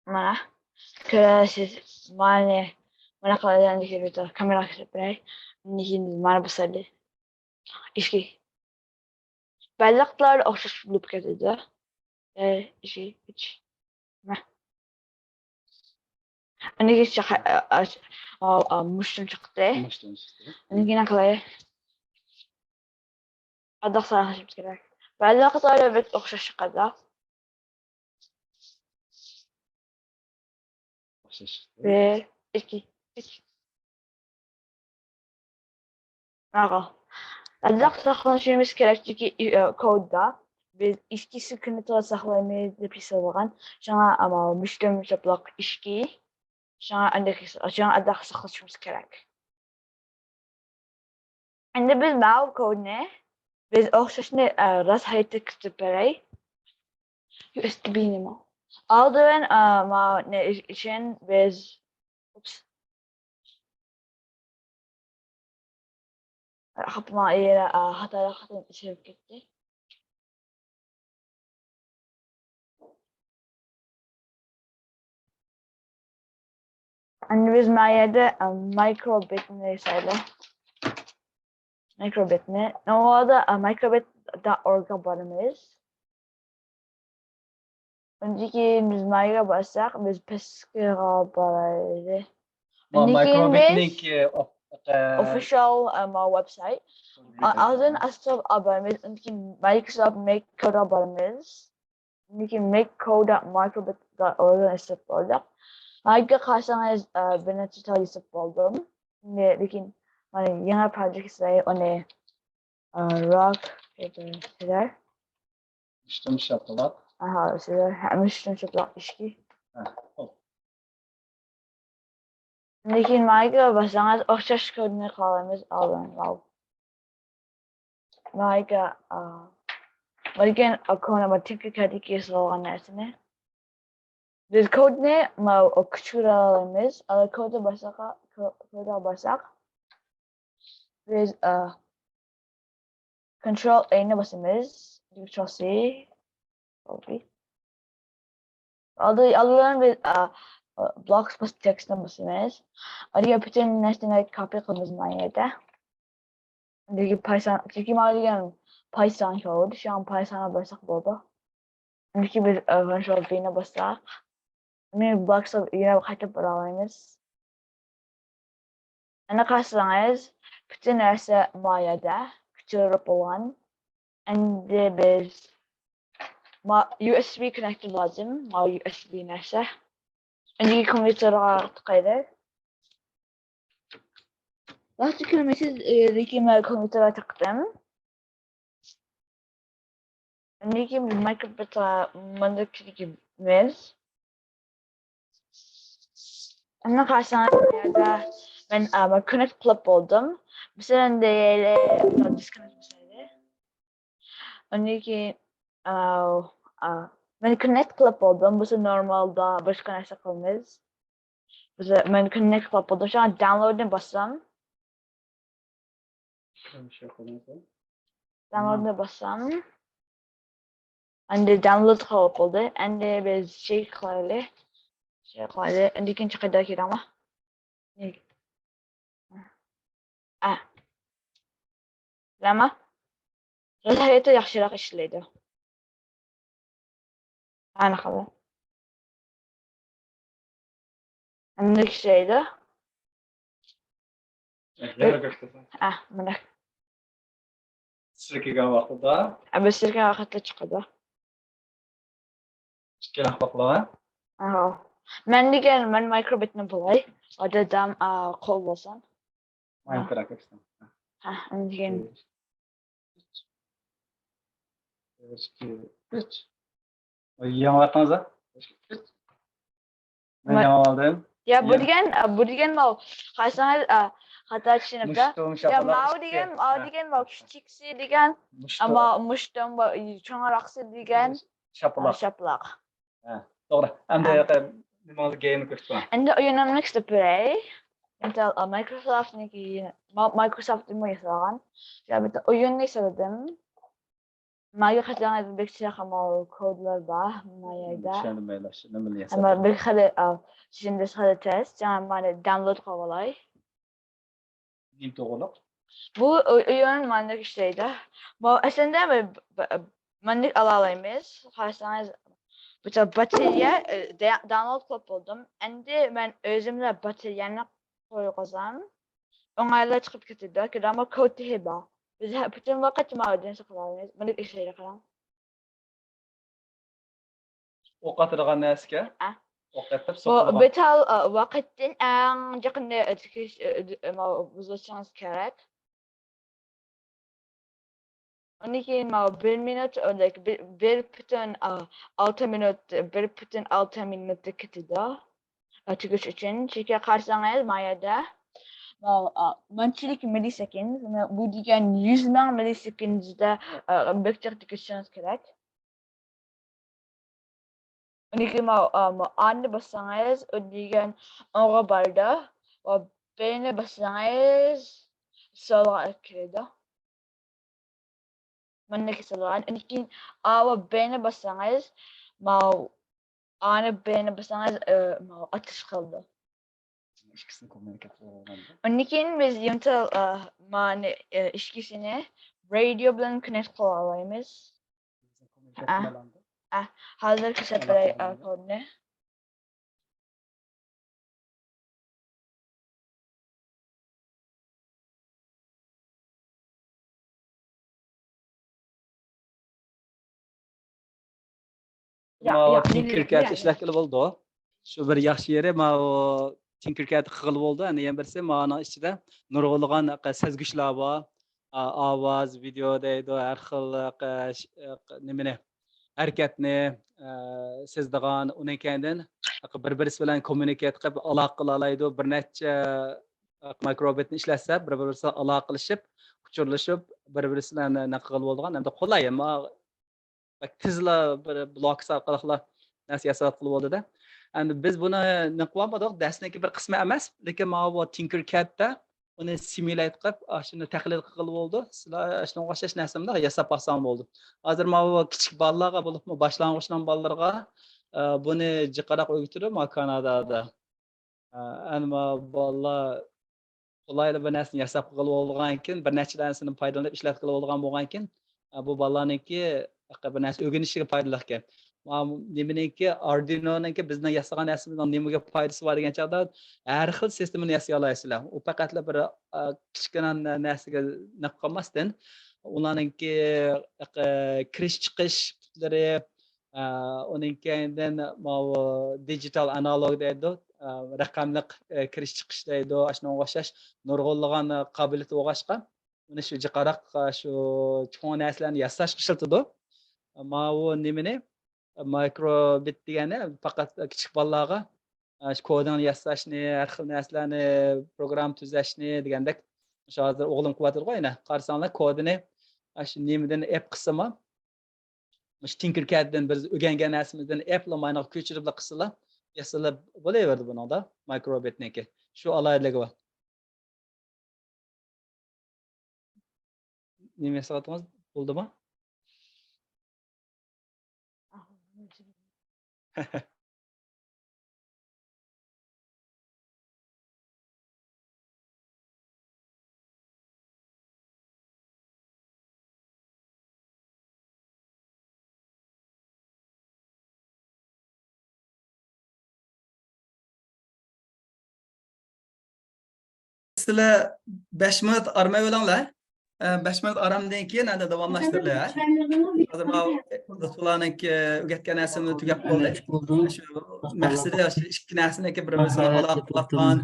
Mana siz mana kaladan dikkat kamera kütüphaneyi. Nihin mana basalı. İşki. Bellaklar okşaş bulup getirdi. İşki hiç. Önce çıktı. Muştum çıktı. Önce kalaya. Adak sana şimdi gerek. Bellaklar evet okşaş çıktı. Ve iki. Adak saklanışımız gerek çünkü kodda biz işki sıkıntı saklamaya depresyonlanan şana ama müştüm çıplak işki şana adak saklanışımız gerek. Şimdi biz mavi kod ne? Biz okşaşını ras hayatı kütüphaneyi USB-'ni aldığın ama ne için biz kapma yere hatalı içerik gitti. And biz mayede microbit neyseydi. Microbit ne? O da microbit.org'a barımız. Önceki biz mayga bassak biz peskira baraydı. Microbit'nik Official website. Aldın asıl haberimiz. Önceki Microsoft Make Code haberimiz. Önceki makecode.microbit.org'a isip olacak. Harika karşılamayız beni tutarlısı buldum. Lekin hani yeni project say onu rock şeyler. müştüm şapalak. Aha şeyler. Hem üstün çıplak işki. Lekin mayga basangiz o'xshash kodni qilamiz oldin. Mayga lekin akona texnikadagi yozilgan narsani biz kodni o'qishga olamiz. Kodni basak biz Control A'ni basamiz. Control C. Aldıran biz blocks bas text'ni basamiz. Oraya bütün nesneleri copy qilamiz mayada. Lekin Python, chunki ma'lum Python code, şu an Python'a basak bo'ldi. Lekin biz Control B'ni basak. Men blocks'ni yana qaytib bera olamiz. Ana qarasangiz, bütün narsa mayada ko'chirib bo'lgan. Endi biz USB connector lazım. USB narsa. Önce kompüterga tıkaydık. Başka kelimesiz ben kompütere tıktım. Önceki Microsoft'a mandakimiz. Ama karşısında ben Connect Club oldum. Bir sene de disconnect mesele. Önceki ben Connect Club oldum. Bu sefer normalde başka neresi kalmaz. Ben Connect Club oldum. Şu an download'e bassam. Download'e bassam. Anda download Club oldu. Anda biz şey koyalım. Anda ikinci kadar kirama. Lama. Hayatı yaxşırak işleydi. Ana kadar. Andaki şeydi. Mana. Sirkigan vaqtida Abasirga vaqtda chiqadi. ikkala qo'qlava. Men microbitni bo'lay. Odam qo'l bo'lsin. Minecraft. Degan. Yangi vaqtingiz? Men yangi oldim. Ya bu degan qaysangiz xato tushunibdi. Ya mau degan kichiksi degan ammo mushtum cho'ngroqsi degan shaplaq. To'g'ri. Endi nima game ko'rsataman. Endi o'yinimni play. Intel Microsoft nima yasagan. Ya bitta o'yinni soladim. Manga qachon o'zbekcha ham kodlar bor mayada. Nima yasagan? Ama bir xil şimdi test. Mana download qilib olay. To'g'ri. Bu o'yin mandek ishlaydi. Bu aslında mandek ala olamiz. Qarsangiz bitta batarya download qilib oldim. Endi men o'zimda batariyani qo'yqazam. O'ngaylar chiqib ketadi. Ama kod heba. Biz bütün vaqt ma'lumotni saqlaymiz. Mandek ishlaydi qaram. O'qatilgan narsaga o'qatib Bu so'qilgan. betal vaqtdan eng yaqinda buzishingiz kerak. Ondan keyin 1 minut, bir butun 6 minut, 1,6 minutda ketadi. Tugish uchun. Chunki qarsangiz mayada manchilik millisekund, bu degan 100 ming millisekundda vektor tugishingiz kerak. Ondan anni bassangiz degan o'g'a borda va beni bassangiz solga kiradi. Mandaki solgan. Ondan keyin va beni bassangiz ani beni bassangiz atish qildi. İkisini kommunikatsiya qilgan. Ondan keyin biz Intel mani ishkisini radio bilan connect qila olamiz. Hozir ko'rsatay kodni. Tinkercad ishlashkili bo'ldi. Shu bir yaxshi yeri Tinkercad qilib bo'ldi. Endi yana birisi mana ichida nurg'ulg'an sezgichlar bor. Ovoz, video deydi, har xil nimani hareketni sezdigan, uning keyin bir-birisi bilan kommunikat qilib aloqa qila oladi, bir necha mikrobitni ishlatsa, bir-birisi aloqa qilishib, uchirlashib, bir-birisi bilan nima qilib bo'lgan, hamda qulay, ammo tezla bir blok orqali narsa yasab qilib bo'ldi-da. Endi biz buni nima qilmadik, darsniki bir qismi emas, lekin mana bu Tinkercad'da uni simulate qilib, shuni tahlil qilib bo'ldi. Sizlar shunga o'xshash narsani yasab olsam bo'ldi. Hozir mana bu kichik bolalarga bo'libmi, boshlang'ich bolalarga buni jiqaroq o'rgatib, Kanadada. Endi bolalar qo'layli bir narsani yasab qilib olgan keyin, bir necha narsani foydalanib ishlat qilib olgan bo'lgan keyin, bu bolalarniki bir narsa o'rganishiga foydali ekan. Nimeniki Arduino'niki bizning yasagan narsamizning nimaga foydasi bor degan chog'da har xil sistemani yasay olasizlar. U faqatla bir kichkina narsaga nima qilmasdan, ularningki kirish chiqish kutlari, uning keyin digital analog deydi, raqamli kirish chiqish deydi, shunga o'xshash nurg'unlagan qobiliyati o'g'ashqa, uni shu jiqaroq shu cho'ng narsalarni yasash ishlatadi. Bu nimani mikrobit degani faqat kichik bolalarga kodini yasashni, har xil narsalarni program tuzashni degandek, o'sha hozir o'g'lim qilyapti qo'yna. Qarasanglar kodini shu nimadan app qismi, shu Tinkercad'dan biz o'rgangan narsamizdan app'la mana ko'chirib qilsalar, yasalab bo'laverdi buningda mikrobitniki. Shu alayliigi bor. Nima yasatimiz bo'ldimi? Sizlar 5 minut armay bo'linglar. 5 minut aramdan keyin endi davomlashtiringlar. Hozir do'stlarniki o'rgatgan narsamni tugab qoldi. Shu maqsadi shu ikki narsaniki bir-birisiga aloqa qilayotgan,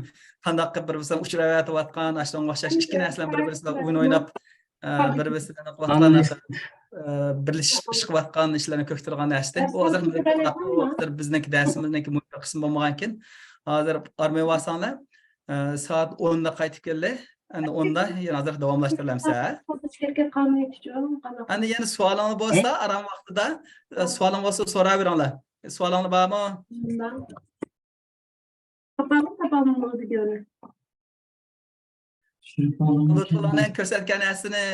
qanday qilib bir-birisiga uchrayotgan, shunga o'xshash ikki narsalar bir-birisiga o'yin o'ynab, bir-birisiga qilayotgan birlashib ish qilayotgan ishlarni ko'ktirgan narsa. Bu hozir bizniki darsimizniki muhim qism bo'lmagan ekan. Hozir armay bo'lsanglar, soat 10 da qaytib keldi. Endi onda yana hozir davomlashtiramiz. Endi yana savolingiz bo'lsa, aram vaqtida savolingiz bo'lsa so'rayveringlar. Savolingiz bormi? Tapamı oldu diyorum. Do'stlarning ko'rsatgan narsani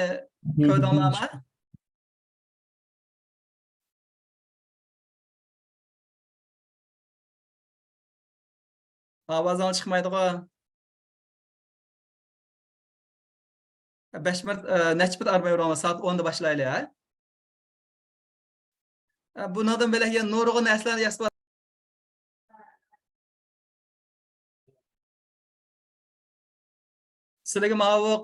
ko'rdinglarmi? Ovozing chiqmaydi-ku. 5 minut necha minut armay yuramiz, soat 10 da boshlaylik, ha? Bundan belak yana nurg'un narsalarni yasab sizlarga ma'lum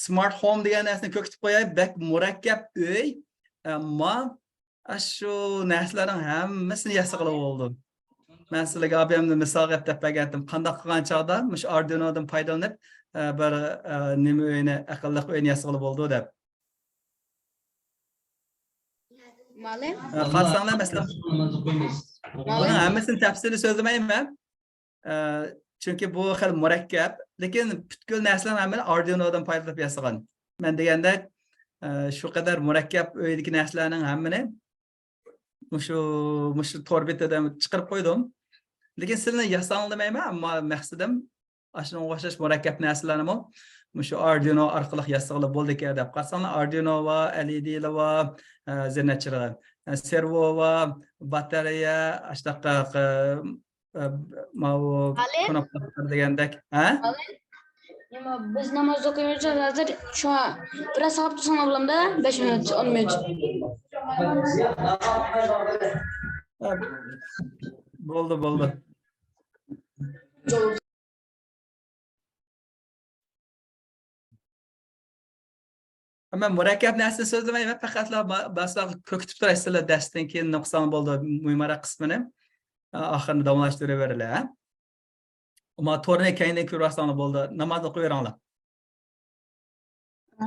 smart home degan narsani ko'kitib qo'yay, bak murakkab uy, ammo shu narsalarning hammasini yasab qilib oldim. Men sizlarga abimni misol deb bergandim. Qanday qilgan chog'da mush Arduinodan foydalanib bir nima uyni, aqlli uyni yasab qilib oldi deb. Malim? Qarsanglar masalan. Buni hammasini tafsili so'zlamayman. Chunki bu xil murakkab, lekin butkul narsalar hammani Arduinodan foydalanib yasagan. Men deganda shu qadar murakkab uydagi narsalarning hammani mushu torbitadan chiqarib qo'ydim. Lekin sizlarni yasang demayman, ammo maqsadim shunga o'xshash murakkab narsalarni mushu Arduino orqali yasalib bo'ldi deb qarasanglar, Arduino va LED va zenachirlar, servo va batareya, ashtaqa mau knopkalar degandek, ha? Biz namoz o'qiymiz hozir shu biraz soat sanablamda 5 minut 10 minut. Bo'ldi. Ama murakkab narsani so'zlamayman, faqatla baslar ko'kitib turasizlar darsdan keyin nuqson bo'ldi muhimroq qismini oxirida davomlashtiraveringlar. Ammo to'rni keyindan ko'rasizlar bo'ldi. Namoz o'qiyveringlar.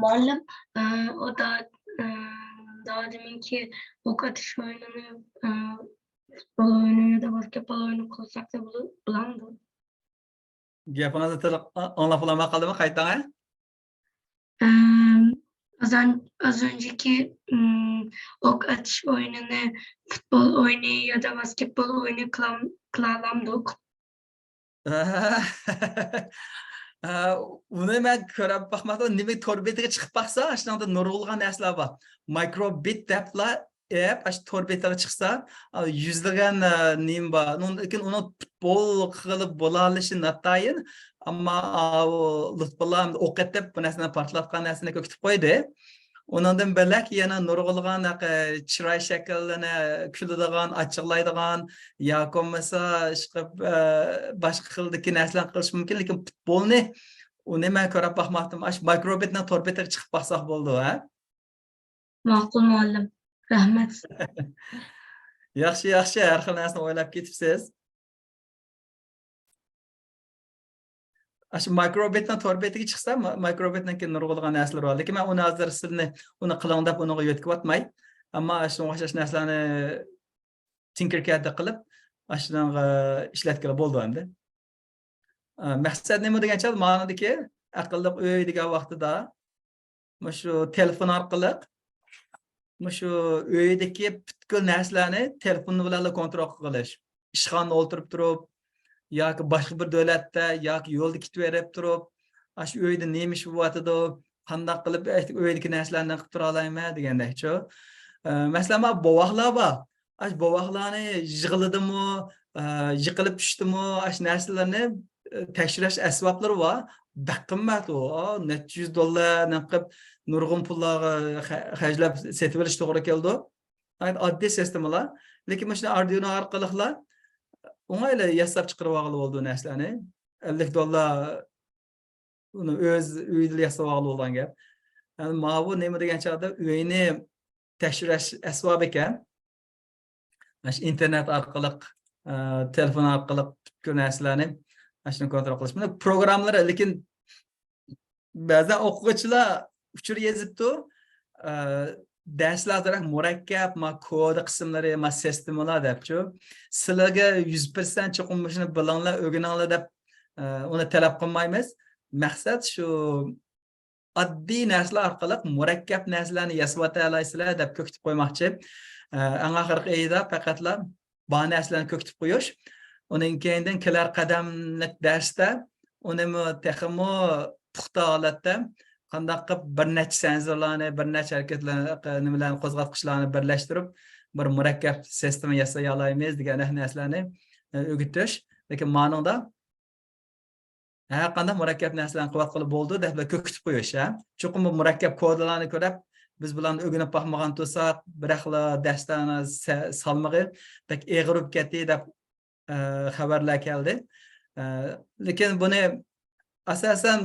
Muallim o da daha deminki ok atış oyununu, futbol oyunu ya da basketbol oyunu kılsak da bulandı. Gapingizni to'liq anlab olamay qoldimmi? Qaytang, ha? Az önceki ok atış oyununu futbol oyunu ya da basketbol oyunu kılalamdık. Uni men ko'rib baxmadim, nima tor betiga chiqib baqsa, shunday nurg'ulg'an narsalar bor. Microbit deblar ash tor betiga chiqsa, yuzlagan nim bor. Lekin uni futbol qilib bo'la olishi natayin, ammo lutfullah o'qitib bu narsani portlatgan narsani ko'kitib qo'ydi. Ondan belak yana nurg'ulg'an chiroy shaklini kuladigan, ochiqlaydigan yoki bo'lmasa chiqib boshqa xildagi narsalarni qilish mumkin, lekin futbolni uni men ko'rib baxmadim. Ash mikrobitdan torbetiga chiqib baqsaq bo'ldi, ha? Ma'qul muallim. Rahmat. Yaxshi, har xil narsani o'ylab ketibsiz. Ash mikrobitdan torbetiga chiqsa, mikrobitdan keyin nurg'ulg'an narsalar bor. Lekin men uni hozir sizlarni uni qiling deb uniga yo'tkayotmay, ammo shunga o'xshash narsalarni Tinkercad'da qilib, ashunga ishlatgan bo'ldi endi. Maqsad nima degancha, ma'nodagi aqlli uy degan vaqtida shu telefon orqali shu uydagi butkul narsalarni telefon bilan kontrol qilish. Ishxonada o'tirib turib yoki boshqa bir davlatda yoki yo'lda ketib berib turib, shu uyda nima ish bo'lyotidi, qanday qilib uydagi narsalarni qilib tura olayman degandek-chu. Masalan, bovoqlar bor. Ash bovoqlarni yig'ildimi, yiqilib tushdimi, ash narsalarni tekshirish asboblari bor. Qimmat u. $100 qilib nurg'un pullarga xarjlab setib olish to'g'ri keldi. Oddiy sistemalar. Lekin mana Arduino orqali o'ng'ayla yasab chiqarib olgan bo'ldi narsalarni. $50 uni o'z uyida yasab olgan bo'lgan gap. Yani bu nima degan chog'da uyni tekshirish asbob ekan. Mana internet orqali, telefon orqali ko'p narsalarni shuni kontrol qilish. Buni programmalar, lekin ba'zan o'quvchilar uchur yezibdi. Derslarda murakkab, kod qismlari, sistemalar debchu. Sizlarga 100% chuqur shuni bilinglar, o'rganinglar deb uni talab qilmaymiz. Maqsad shu oddiy narsalar orqali murakkab narsalarni yasab olasizlar deb ko'kitib qo'ymoqchi. Eng oxirgi ayda faqatla bu narsalarni ko'kitib qo'yish. Uning keyindan kelar qadamlik darsda uni texmo puxta holatda qanday qilib bir necha sensorlarni, bir necha harakatlarni, nimalarni qo'zg'atqichlarni birlashtirib, bir murakkab sistema yasay olamiz degan narsalarni o'rgatish. Lekin ma'noda har qanday murakkab narsalarni quvvat qilib bo'ldi deb ko'kitib qo'yish, ha. Chuqur murakkab kodlarni ko'rib, biz bilan o'rganib baxmagan bo'lsak, biraqla darslarni salmag'i pek eg'irib ketdi deb xabarlar keldi. Lekin buni asosan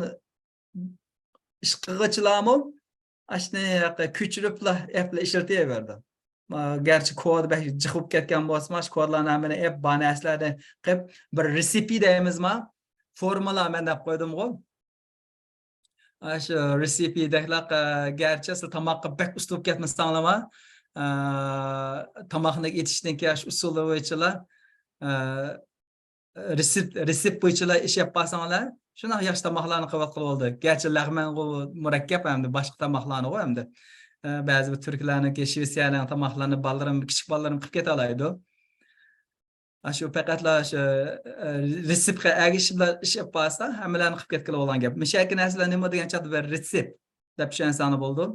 ishqig'ichilarmi ashni ko'chiriblar applar ishlataverdi. Gerçi kod belki jihib ketgan bo'lsa, shu kodlarni hamini app banaslarni qilib bir recipe deymizmi? Formula men deb qo'ydim-ku. Shu recipe deklar gerçi siz tomoqqa bek uslub ketmasanglarmi? Tomoqni etishdan keyin usuli bo'yicha resept bo'yicha ish yapasanglar, shuna yaxshi tomoqlarni qilib oldi. Gerçi lag'man murakkab hamda boshqa tomoqlarni qo'y hamda. Ba'zi bir turklarniki, Shvetsiyaning tomoqlarini bolarim, kichik bolalarim qilib keta oladi. Shu faqatla shu reseptga agishib ish yapasa, hammalarni qilib ketgan bo'lgan gap. Mishaki narsalar nima degan chaqda bir resept deb tushunsanglar bo'ldi.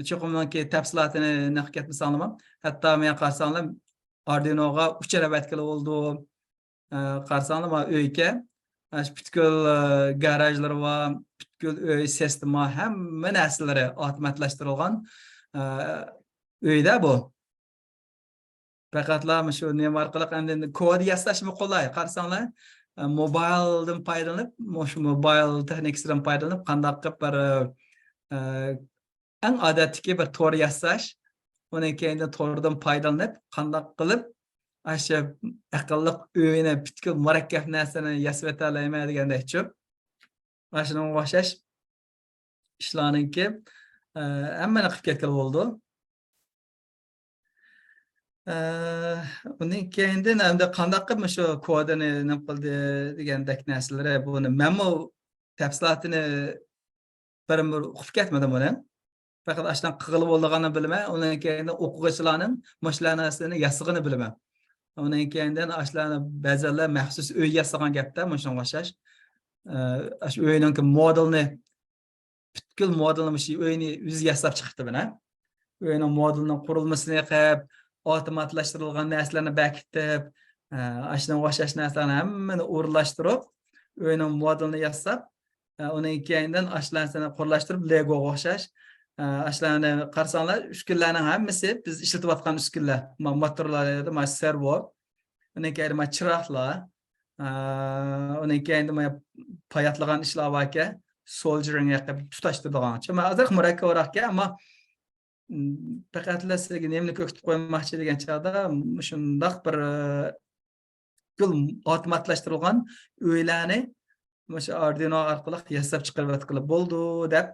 Chuqurmanki tafsilotini naqd ketmasanglar, hatto men qarsanglar Arduino'ga 3 rabatga oldu. Qarsanglar uyga butkul garajlar va butkul uy sistema hamma narsalari avtomatlashtirilgan uyda bu. Faqatla shu nima orqali endi kod yasashmi qulay. Qarsanglar mobildan foydalanib, shu mobil texnikasidan foydalanib qanday qilib bir eng odatdagi bir tor yasash, uning keyinda tordan foydalanib qanday qilib asha aqlli uyini butkul murakkab narsani yasab olayman degandek-chu. Mana shunga o'xshash ishlarniki hammani qilib ketgan bo'ldi. Uning keyin hamda qanday qilib shu kodini nima qildi degandek narsalar buni menmi tafsilotini bir o'qib ketmadim buni. Faqat ashdan qilib bo'lganini bilmay, undan keyin o'quvchilarning mushlar narsani yasig'ini bilmay. Undan keyin ashlarni ba'zilar maxsus uy yasagan gapda mushunga o'xshash. Ash uyning modelni butkul modelni shu uyni o'zi yasab chiqdi bana. Uyning modelining qurilmasini qilib, avtomatlashtirilgan narsalarni bekitib, ashdan o'xshash narsalarni hammani o'rlashtirib, uyning modelini yasab, undan keyin ashlarni qurilashtirib Lego o'xshash ashlarni qarasanglar, uskunlarning hammasi biz ishlatayotgan uskunlar. Motorlar edi, servo, undan keyin chiroqlar, undan keyin payatlagan ishlar bor ekan, soldering qilib tutashtiradigan. Chunki hozir murakkabroq, ammo faqatla sizga nimani ko'kitib qo'ymoqchi degan chog'da shundoq bir avtomatlashtirilgan uylarni o'sha Arduino orqali yasab chiqarib bo'ldi deb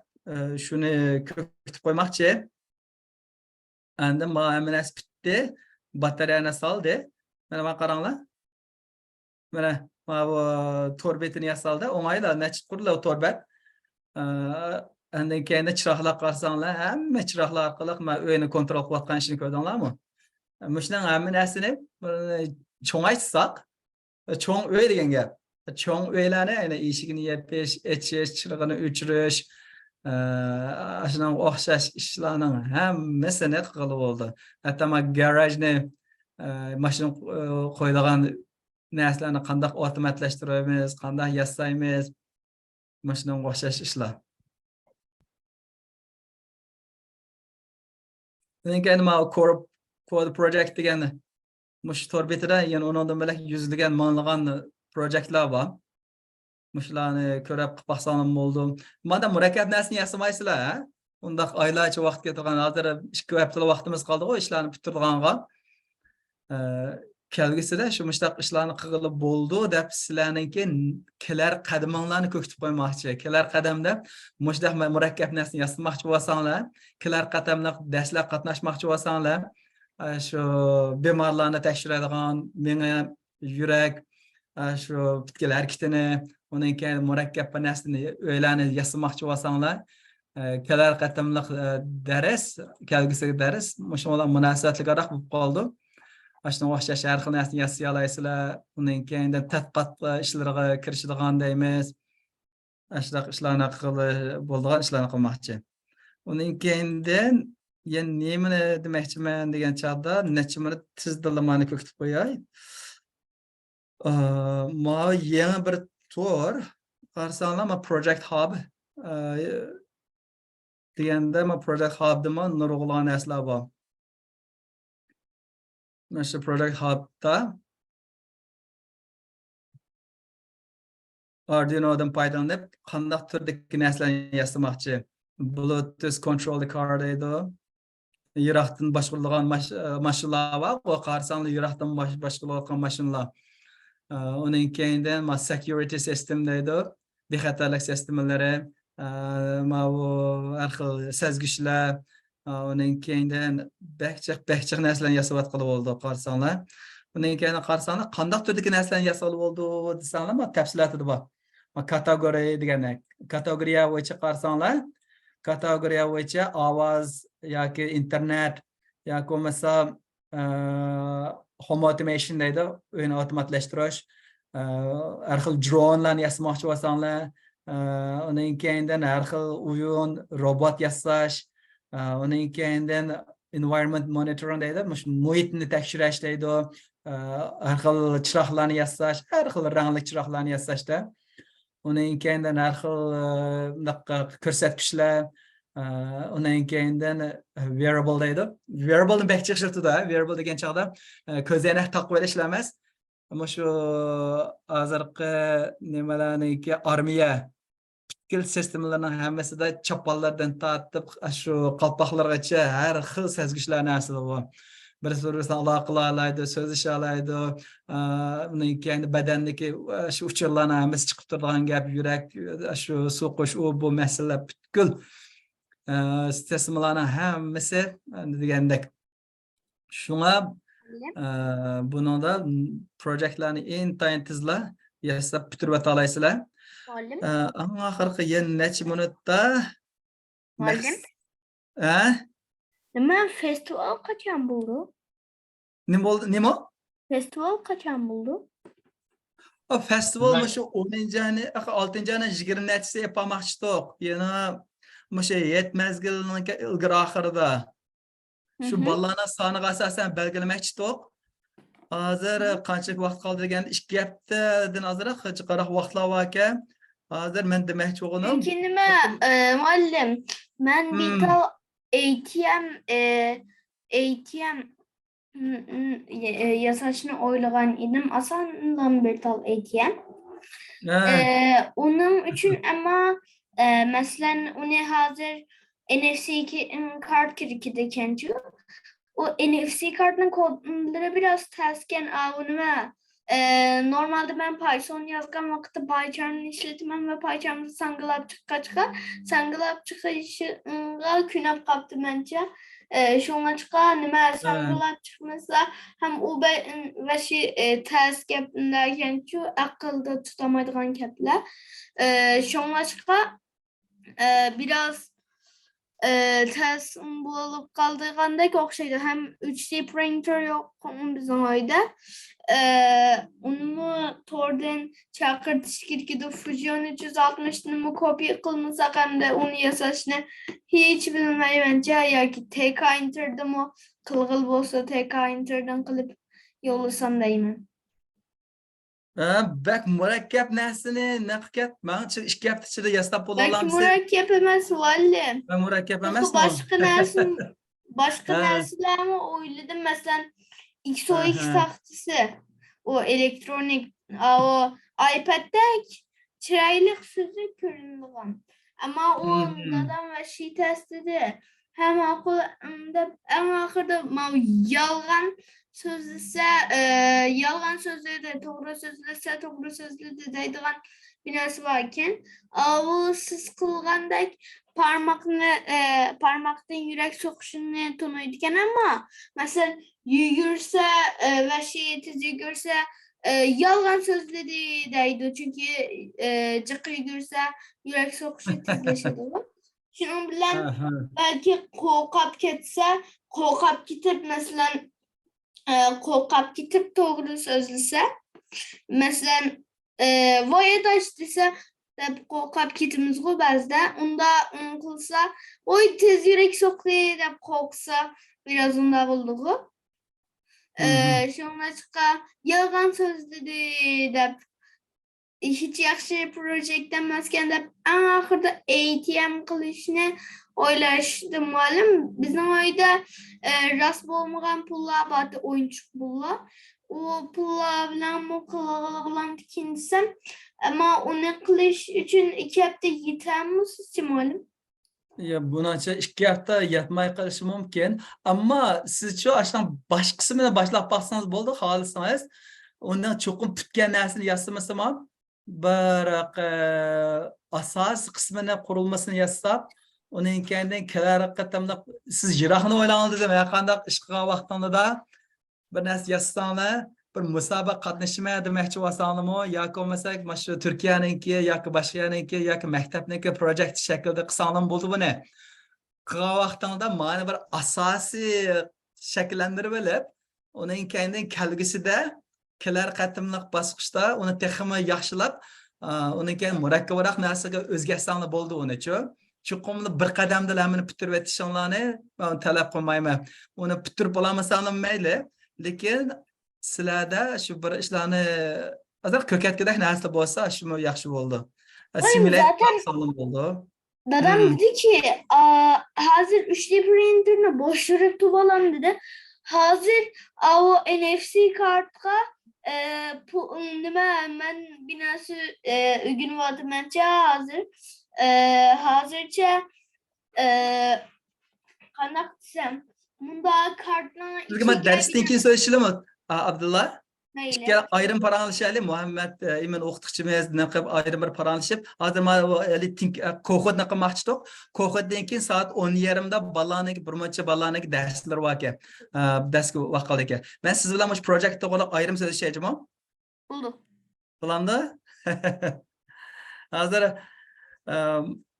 shuni ko'kitib qo'ymoqchi. Endi mana bitdi, batareyani soldi. Mana qaranglar. Mana bu torbetini yasaldi. O'ng'ayla necha quriladi torbet. Undan keyin chiroqlar qarsanglar, hamma chiroqlar orqali men uyni kontrol qilayotgan ishni ko'rdinglarmi? Mushning hamma narsani cho'ngaytsak, cho'ng uy degan gap. Cho'ng uylarni, ya'ni eshigini yopish, ichish, chirog'ini o'chirish, ashunga o'xshash ishlarning hammasini qilib bo'ldi. Hatto garajni mashina qo'yilgan narsalarni qanday avtomatlashtiramiz, qanday yasaymiz, mashinaga o'xshash ishlar. Undan keyin Code Project degan mush torbetida yana undan bilan yuzlagan minglagan proyektlar bor. Mushlarni ko'rib qilib baqsam bo'ldi. Mana murakkab narsani yasamaysizlar, ha? Undaq oylarcha vaqt ketgan, hozir 2 hafta vaqtimiz qoldi-ku ishlarni bitirganga. Kelgisida shu mushtaq ishlarni qilib bo'ldi deb sizlarningki kelar qadaminglarni ko'kitib qo'ymoqchi. Kelar qadamda mushtaq murakkab narsani yasamoqchi bo'lsanglar, kelar qadamda darslar qatnashmoqchi bo'lsanglar, shu bemorlarni tekshiradigan, menga yurak, shu bitkil harakatini, undan keyin murakkab narsani o'ylarni yasamoqchi bo'lsanglar, kelar qadamliq dars, kelgisi dars, mushunlar munosabatliroq bo'lib qoldi. Ashunga o'xshash har xil narsani yasay olasizlar. Undan keyin tadqiqot ishlariga kirishadigan deymiz. Ashunday ishlarni qilib bo'ladigan ishlarni qilmoqchi. Undan keyin yana nimani demoqchiman degan chog'da necha minut tizdilamani ko'kitib qo'yay. Ma yangi bir to'r qarsanglar Project Hub deganda Project Hub'da nurg'ulg'an narsalar bor. Nasıl Project Hub'da Arduino'dan foydalanib qanday turdagi narsalarni yasamoqchi. Bluetooth control car deydi. Yiroqdan boshqarilgan mashinalar bor. Bu qarsanglar yiroqdan boshqarilgan mashinalar. Undan keyin security system deydi. Bexatarlik sistemlari, bu har xil sezgichlar, undan keyin behchiq narsalarni yasayotgan bo'ldi qarsanglar. Undan keyin qarsanglar qanday turdagi narsalarni yasab bo'ldi desanglar, tafsilotida bor. Kategoriya degan, kategoriya bo'yicha qarsanglar, kategoriya bo'yicha ovoz yoki internet yoki bo'lmasa home automation deydi, uyni avtomatlashtirish, har xil dronlarni yasamoqchi bo'lsanglar, undan keyin har xil o'yin, robot yasash, undan keyin environment monitoring deydi, muhitni tekshirish deydi, har xil chiroqlarni yasash, har xil rangli chiroqlarni yasashda. Undan keyin har xil ko'rsatkichlar, undan keyin wearable deydi. Wearable'ni bekchiq shirtida, wearable degan chog'da ko'zoynak taqib olish emas. Ammo shu hozirgi nimalarniki armiya butkul sistemlarning hammasida chopallardan tortib shu qalpoqlargacha har xil sezgichlar narsalar bor. Birisi bilan aloqa qiladi, so'zlasha oladi, undan keyin badanniki shu uchurlarni hammasi chiqib turadigan gap, yurak, shu so'qish, bu masala butkul sistemalarning hammasi degandek. Shunga Bunun da projektlarni intayin tezla yasab bitirib o'talaysizlar. Muallim. Eng oxirgi yana necha minutda Muallim. Nima festival qachon bo'ldi? Nima bo'ldi? Nima? Festival qachon bo'ldi? O festival shu 10-ni, 6-ni 20-si yapmoqchidik. Yana o'sha yet mezgilning ilgari oxirida. Shu bolalarning soniga asosan belgilamoqchidik. Hozir qancha vaqt qoldi deganda 2 haftadan ozroq qaraq vaqtlar bor ekan. Hozir men demoqchi bo'lganim Peki nima muallim? Men bital ATM yasashni o'ylagan edim. Aslında bital ATM. Onun için ama mesela onu hazır NFC kart kirikide kendiyor. O NFC kartının kodları biraz tersken avunuma. Normalde ben Python yazgan vakitte PyCharm'ı işletimem ve PyCharm'da Sangılapçık'a çıkar. Sangılapçık'a işi künap kaptı bence. Şuna çıkar nime Sangılapçık mesela hem o ve şey ters yapınlarken şu akılda tutamadığın kepler. Şuna çıkar biraz ters bulup kaldığında çok şeydi. Hem 3D printer yok bizim oyda. Onu tordan çakırtış kirkide Fusion 360'ını kopya kılmasak hem de onu yasasını hiç bilmeyi bence ya ki TK Inter'da mı kılgıl olsa TK Inter'dan kılıp yollasam deyim. Bak murakkab narsani nima qilyapti? Men 2 hafta ichida yasab bo'la Belki olamiz. murakkab emas muallim. Ben murakkab emasmi? Başka narsalarni o'yladim. Mesela XOX taxtası, o elektronik, o iPad'da chiroyli so'zi ko'ringan. Ama o dadam ve şey testidi. Hem ahırda yalgan sözlese, yalgan sözlerde, doğru sözlese, doğru sözlerde deydiğen bir narsa varken, o siz kılgandaki parmaktan yürek sokuşunu tonuyduken ama mesela yürürse ve şey tezgürse yalgan sözleri deydi çünkü cıkı yürürse yürek sokuşu tezleşedi. Şunun bilen belki kokap ketse kokap kitip mesela kokap kitip doğru sözlüse mesela voyadaş dese kokap kitimiz bu bazda onda kılsa oy tez yürek sokuyor da koksa biraz onda bulduğu. Şuna çıka yalgan sözleri de hiç yaxşı projektlemezken de en ahırda ATM kılışını oylaştım malum. Bizim oyda rast olmayan pullar vardı oyuncuk pullar. O pullar bilen mu kılgılan dikinsem ama onu kılış için 2 hafta yeter mi sizce malum? Ya bununca 2 hafta yatmay qilishi mumkin. Ammo siz şu aşağı baş qismini boshlab baksanız bo'ldi, xohlasangiz. Undan cho'qim putgan narsani yasamasam ham bir asos qismini qurilmasini yasab, uning keyin kelar qatamda siz yiroqni o'ylangiz dedim, qanday ish qilgan vaqtingizda bir narsa yassanglar, bir musobaqa qatnashmay demoqchi bo'lsanglarmi yoki bo'lmasa mana shu Turkiyaniki yoki boshqa yeriniki yoki maktabniki projekt shaklida qilsanglar bo'ldi buni. Qilgan vaqtingizda mana bir asosiy shakllantirib olib, uning keyin kelgusida kelar qatimliq bosqichda uni texmi yaxshilab, uning keyin murakkabroq narsaga o'zgarsanglar bo'ldi uni-chi. Chuqumli bir qadamda lamini bitirib o'tishinglarni men talab qilmayman. Uni bitirib olmasanglar mayli, lekin sizlarda shu bir ishlarni hozir ko'katgidek narsa bo'lsa, shu yaxshi bo'ldi. Simulyator sog'lom bo'ldi. Dadam dedi ki, hazır 3D printer'ını boşlayıp tuvalam dedi. Hazır o NFC kartka nima men binası gün vardı bence hazır. Hazırca qanday desem bunda kartlarni Sizga men darsdan keyin so'rashimmi, Abdullah? Mayli. Ayrım paranlaşaylı Muhammed imen o'qituvchimiz naqib ayrım bir paranlaşıp hozir mana bu ko'xod naqimoqchidik. Ko'xoddan keyin soat 10:30da ballarniki birmuncha ballarniki darslar bor ekan. Darsga vaqt qoldi ekan. Men siz bilan shu proyekt to'g'ri ayrım so'zlashayapman. Bo'ldi. Bo'lamdi? Hozir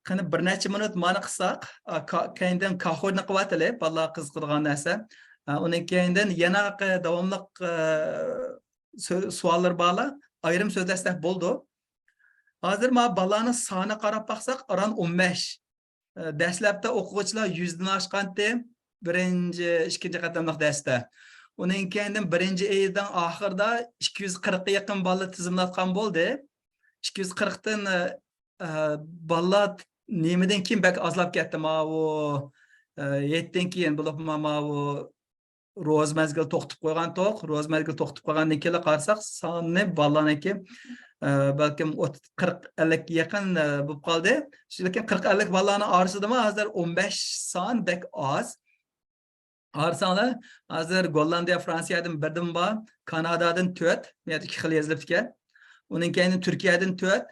qani bir necha minut mana qilsak, keyindan ko'xodni qilyaptilar, ballar qiziqadigan narsa. Undan keyindan yana davomli savollar borlar, ayrim so'zlashsak bo'ldi. Hozir ma ballarning soni qarab baqsak, aran 15. Dastlabda o'quvchilar 100 dan oshqanti, birinchi, ikkinchi qatamliq darsda. Undan keyindan birinchi oydan oxirida 240 ga yaqin balla tizimlatgan bo'ldi. 240 dan ballar nemadan keyin bak ozlab ketdi. Ma u 7dan keyin bo'lib ma u ro'z mazgil to'xtab qo'ygan to'q, ro'z mazgil to'xtab qo'ygandan keyin qarasak, sonni ballarniki balkim 40-50 ga yaqin bo'lib qoldi. Lekin 40-50 ballarning orasidami hozir 15 son bek oz. Arsanlar hozir Gollandiya, Fransiyadan birdan bor, Kanadadan 4, yani 2 xil yozilibdi ekan. Undan keyin Turkiyadan 4,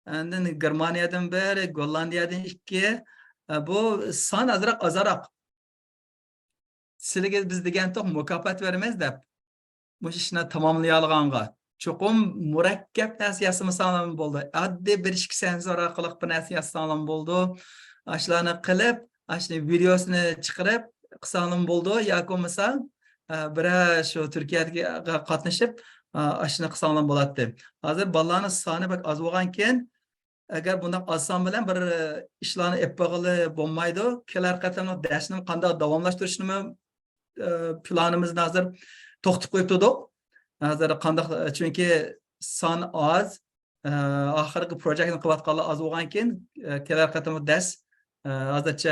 endi Germaniyadan 1, Gollandiyadan 2. Bu son azroq. Sizlarga biz degan to'q mukofot beramiz deb bu ishni tamomlay olganga cho'qim murakkab narsa yasamasam bo'ldi. Oddiy bir ikki sensor orqali bir narsa yasasam bo'ldi. Ashlarni qilib, ashni videosini chiqarib qilsam bo'ldi. Yoki bo'lmasa bir shu Turkiyaga qatnashib ashni qilsam bo'ladi. Hozir ballarning soni bak oz bo'lgan keyin agar bundan oson bilan bir ishlarni epag'ili bo'lmaydi. Kelar qatamliq darsni qanday davomlashtirishni planimizni hozir to'xtatib qo'yib turdik. Hozir qanday chunki son oz, oxirgi proyektni qilayotganlar oz bo'lgan keyin kelar qatamliq dars hozircha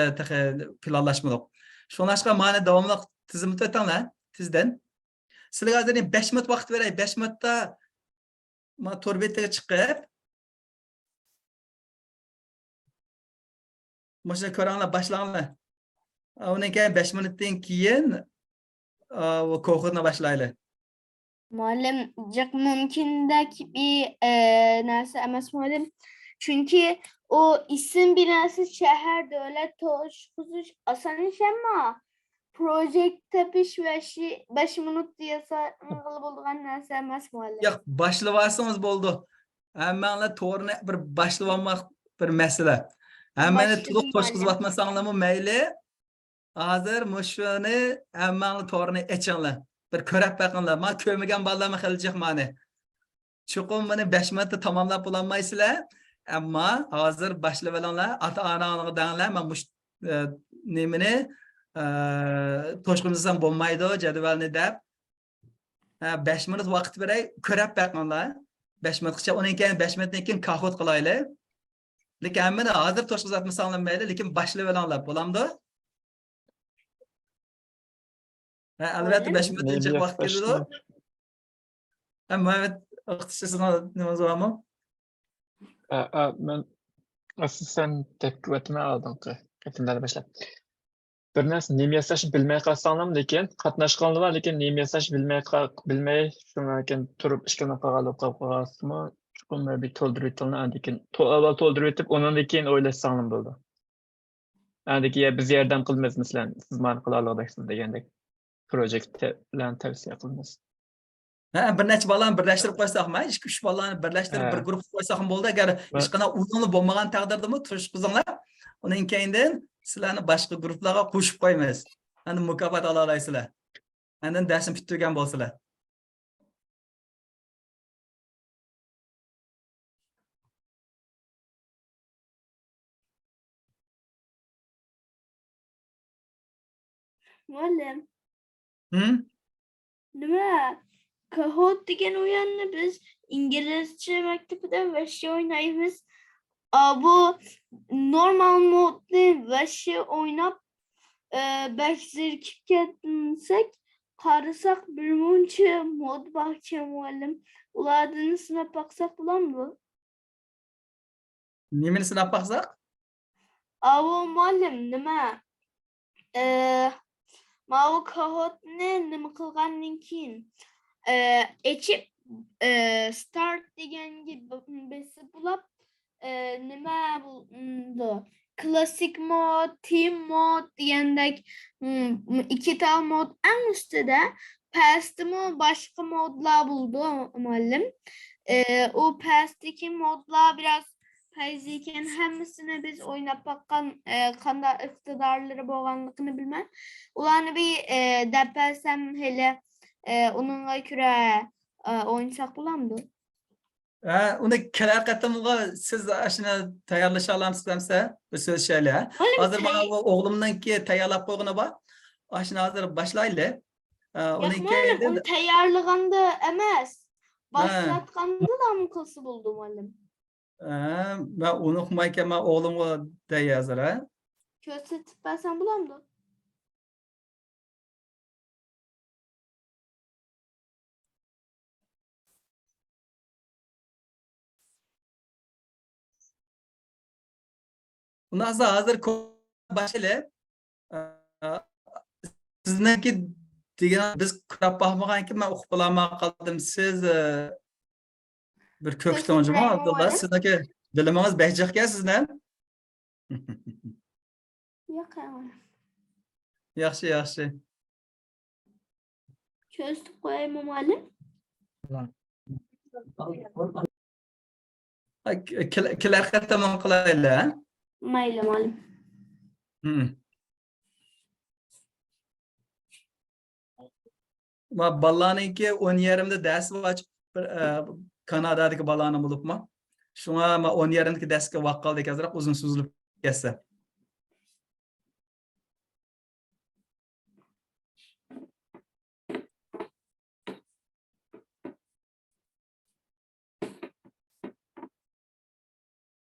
planlashmadik. Shunashqa mana davomli tizimni o'tanglar tizdan. Sizlarga hozir 5 minut vaqt beray. 5 minutda ma to'rbetaga chiqib Başına ko'ranglar, boshlanglar. Undan keyin 5 minutdan keyin ko'xodni boshlaylik. Muallim jiq mumkindek bir narsa emas muallim. Çünkü o isim binası şehir devlet toşkuzuş asan iş ama projekt tepiş ve 5 minut diyese ıngılı bulduğun narsa emas muallim. Yo'q, boshlavarsangiz bo'ldi. Hammanglar to'g'ri bir boshlamoq bir masala. Hammani to'liq to'shqizib mayli. Hozir mushuni hammanglar to'g'rini echinglar. Bir ko'rib baqinglar. Men ko'rmagan bolalarga qiljaq meni. Chuqur meni 5 minutda tamomlab bo'lolmaysizlar. Ammo hozir boshlab olinglar. Ota-onanglarga danglar, men mush nimani to'shqinlasam bo'lmaydi jadvalni deb. 5 minut vaqt beray, ko'rib baqinglar. 5 minutgacha, undan keyin 5 minutdan keyin ko'xod qilaylik. Lekin hammani hozir to'shqizatmasanglar mayli, lekin boshlab olinglar, bo'lamdi? Albatta 5 minutcha vaqt keladi. Muhammed o'qitishingizga nima zo'rmi? Men asosan tekvatni aldım qatimdan boshlab. Bir narsa nima yasashni bilmay qolsam, lekin qatnashganlar var, lekin nima yasash bilmay shundan keyin turib ishga qolib qolganmi? Chuqur bir to'ldirib o'tilgan, lekin avval to'ldirib o'tib, undan keyin o'ylashsam bo'ldi. Andiki biz yordam qilamiz, masalan, siz meni qila olasiz degandek proyektlarni tavsiya qilamiz. Bir necha balani birlashtirib qo'ysakmi? 2-3 balani birlashtirib bir guruh qo'ysak ham bo'ldi. Agar hech qanday uyumli bo'lmagan taqdirdami, turishqizinglar. Undan keyindan sizlarni boshqa guruhlarga qo'shib qo'yamiz. Endi mukofot ola olasizlar. Endi darsni bitirgan bo'lsalar. Muallim. Nima? Kahoot degan o'yinni biz inglizcha maktabida vashya o'ynaymiz. Bu normal modni vashya o'ynab zerikib ketsak, qarasak birmuncha mod bor ekan muallim. Ularni sinab baqsak bo'ladimi? Nimani sinab baqsak? Bu muallim nima? Mana kahootni nima qilgandan keyin Açıp start degenge besip bulap nima buldu? Klasik mod, team mod degandek ikkita mod en ustida pastimi boshqa modlar buldu muallim. O pastdagi modlar biraz fayziken hammasini biz o'ynab baqqan qanday iqtidorlari bo'lganligini bilmam. Ularni bir deb bersam hele onunla ko'ra o'ynasak bo'lamdi. Uni kelar qatimga siz shuni tayyorlasha olasiz demsa bir so'z shayla. Muallim, Hozir mana bu o'g'limniki tayyorlab qo'ygani bor. Shuni hozir boshlaylik. Uniki Muallim, onu tayyorlaganda emas. Başlatganda da mı kılsı buldu muallim? ben unutmayken ben o'g'limga dey hozir. Ko'rsatib bersam bo'lamdi? Undan sonra hazır başlayalım. Sizniki degan biz kurab baxmaganki men o'qib qo'laman qoldim. Siz bir ko'ktonjimi Abdullah, sizniki dilimingiz behjiqkan sizni. Yo'q, muallim. Yaxshi, yaxshi. Ko'rsatib qo'yaymi muallim? Kelar qatamon qilaylik. Mayli muallim. Ma ballaniki 10:30da dars ochib Kanadadagi balani bo'libman. Shunga ma 10:30dagi darsga vaqt qoldi, hozir uzun so'zilib ketsa.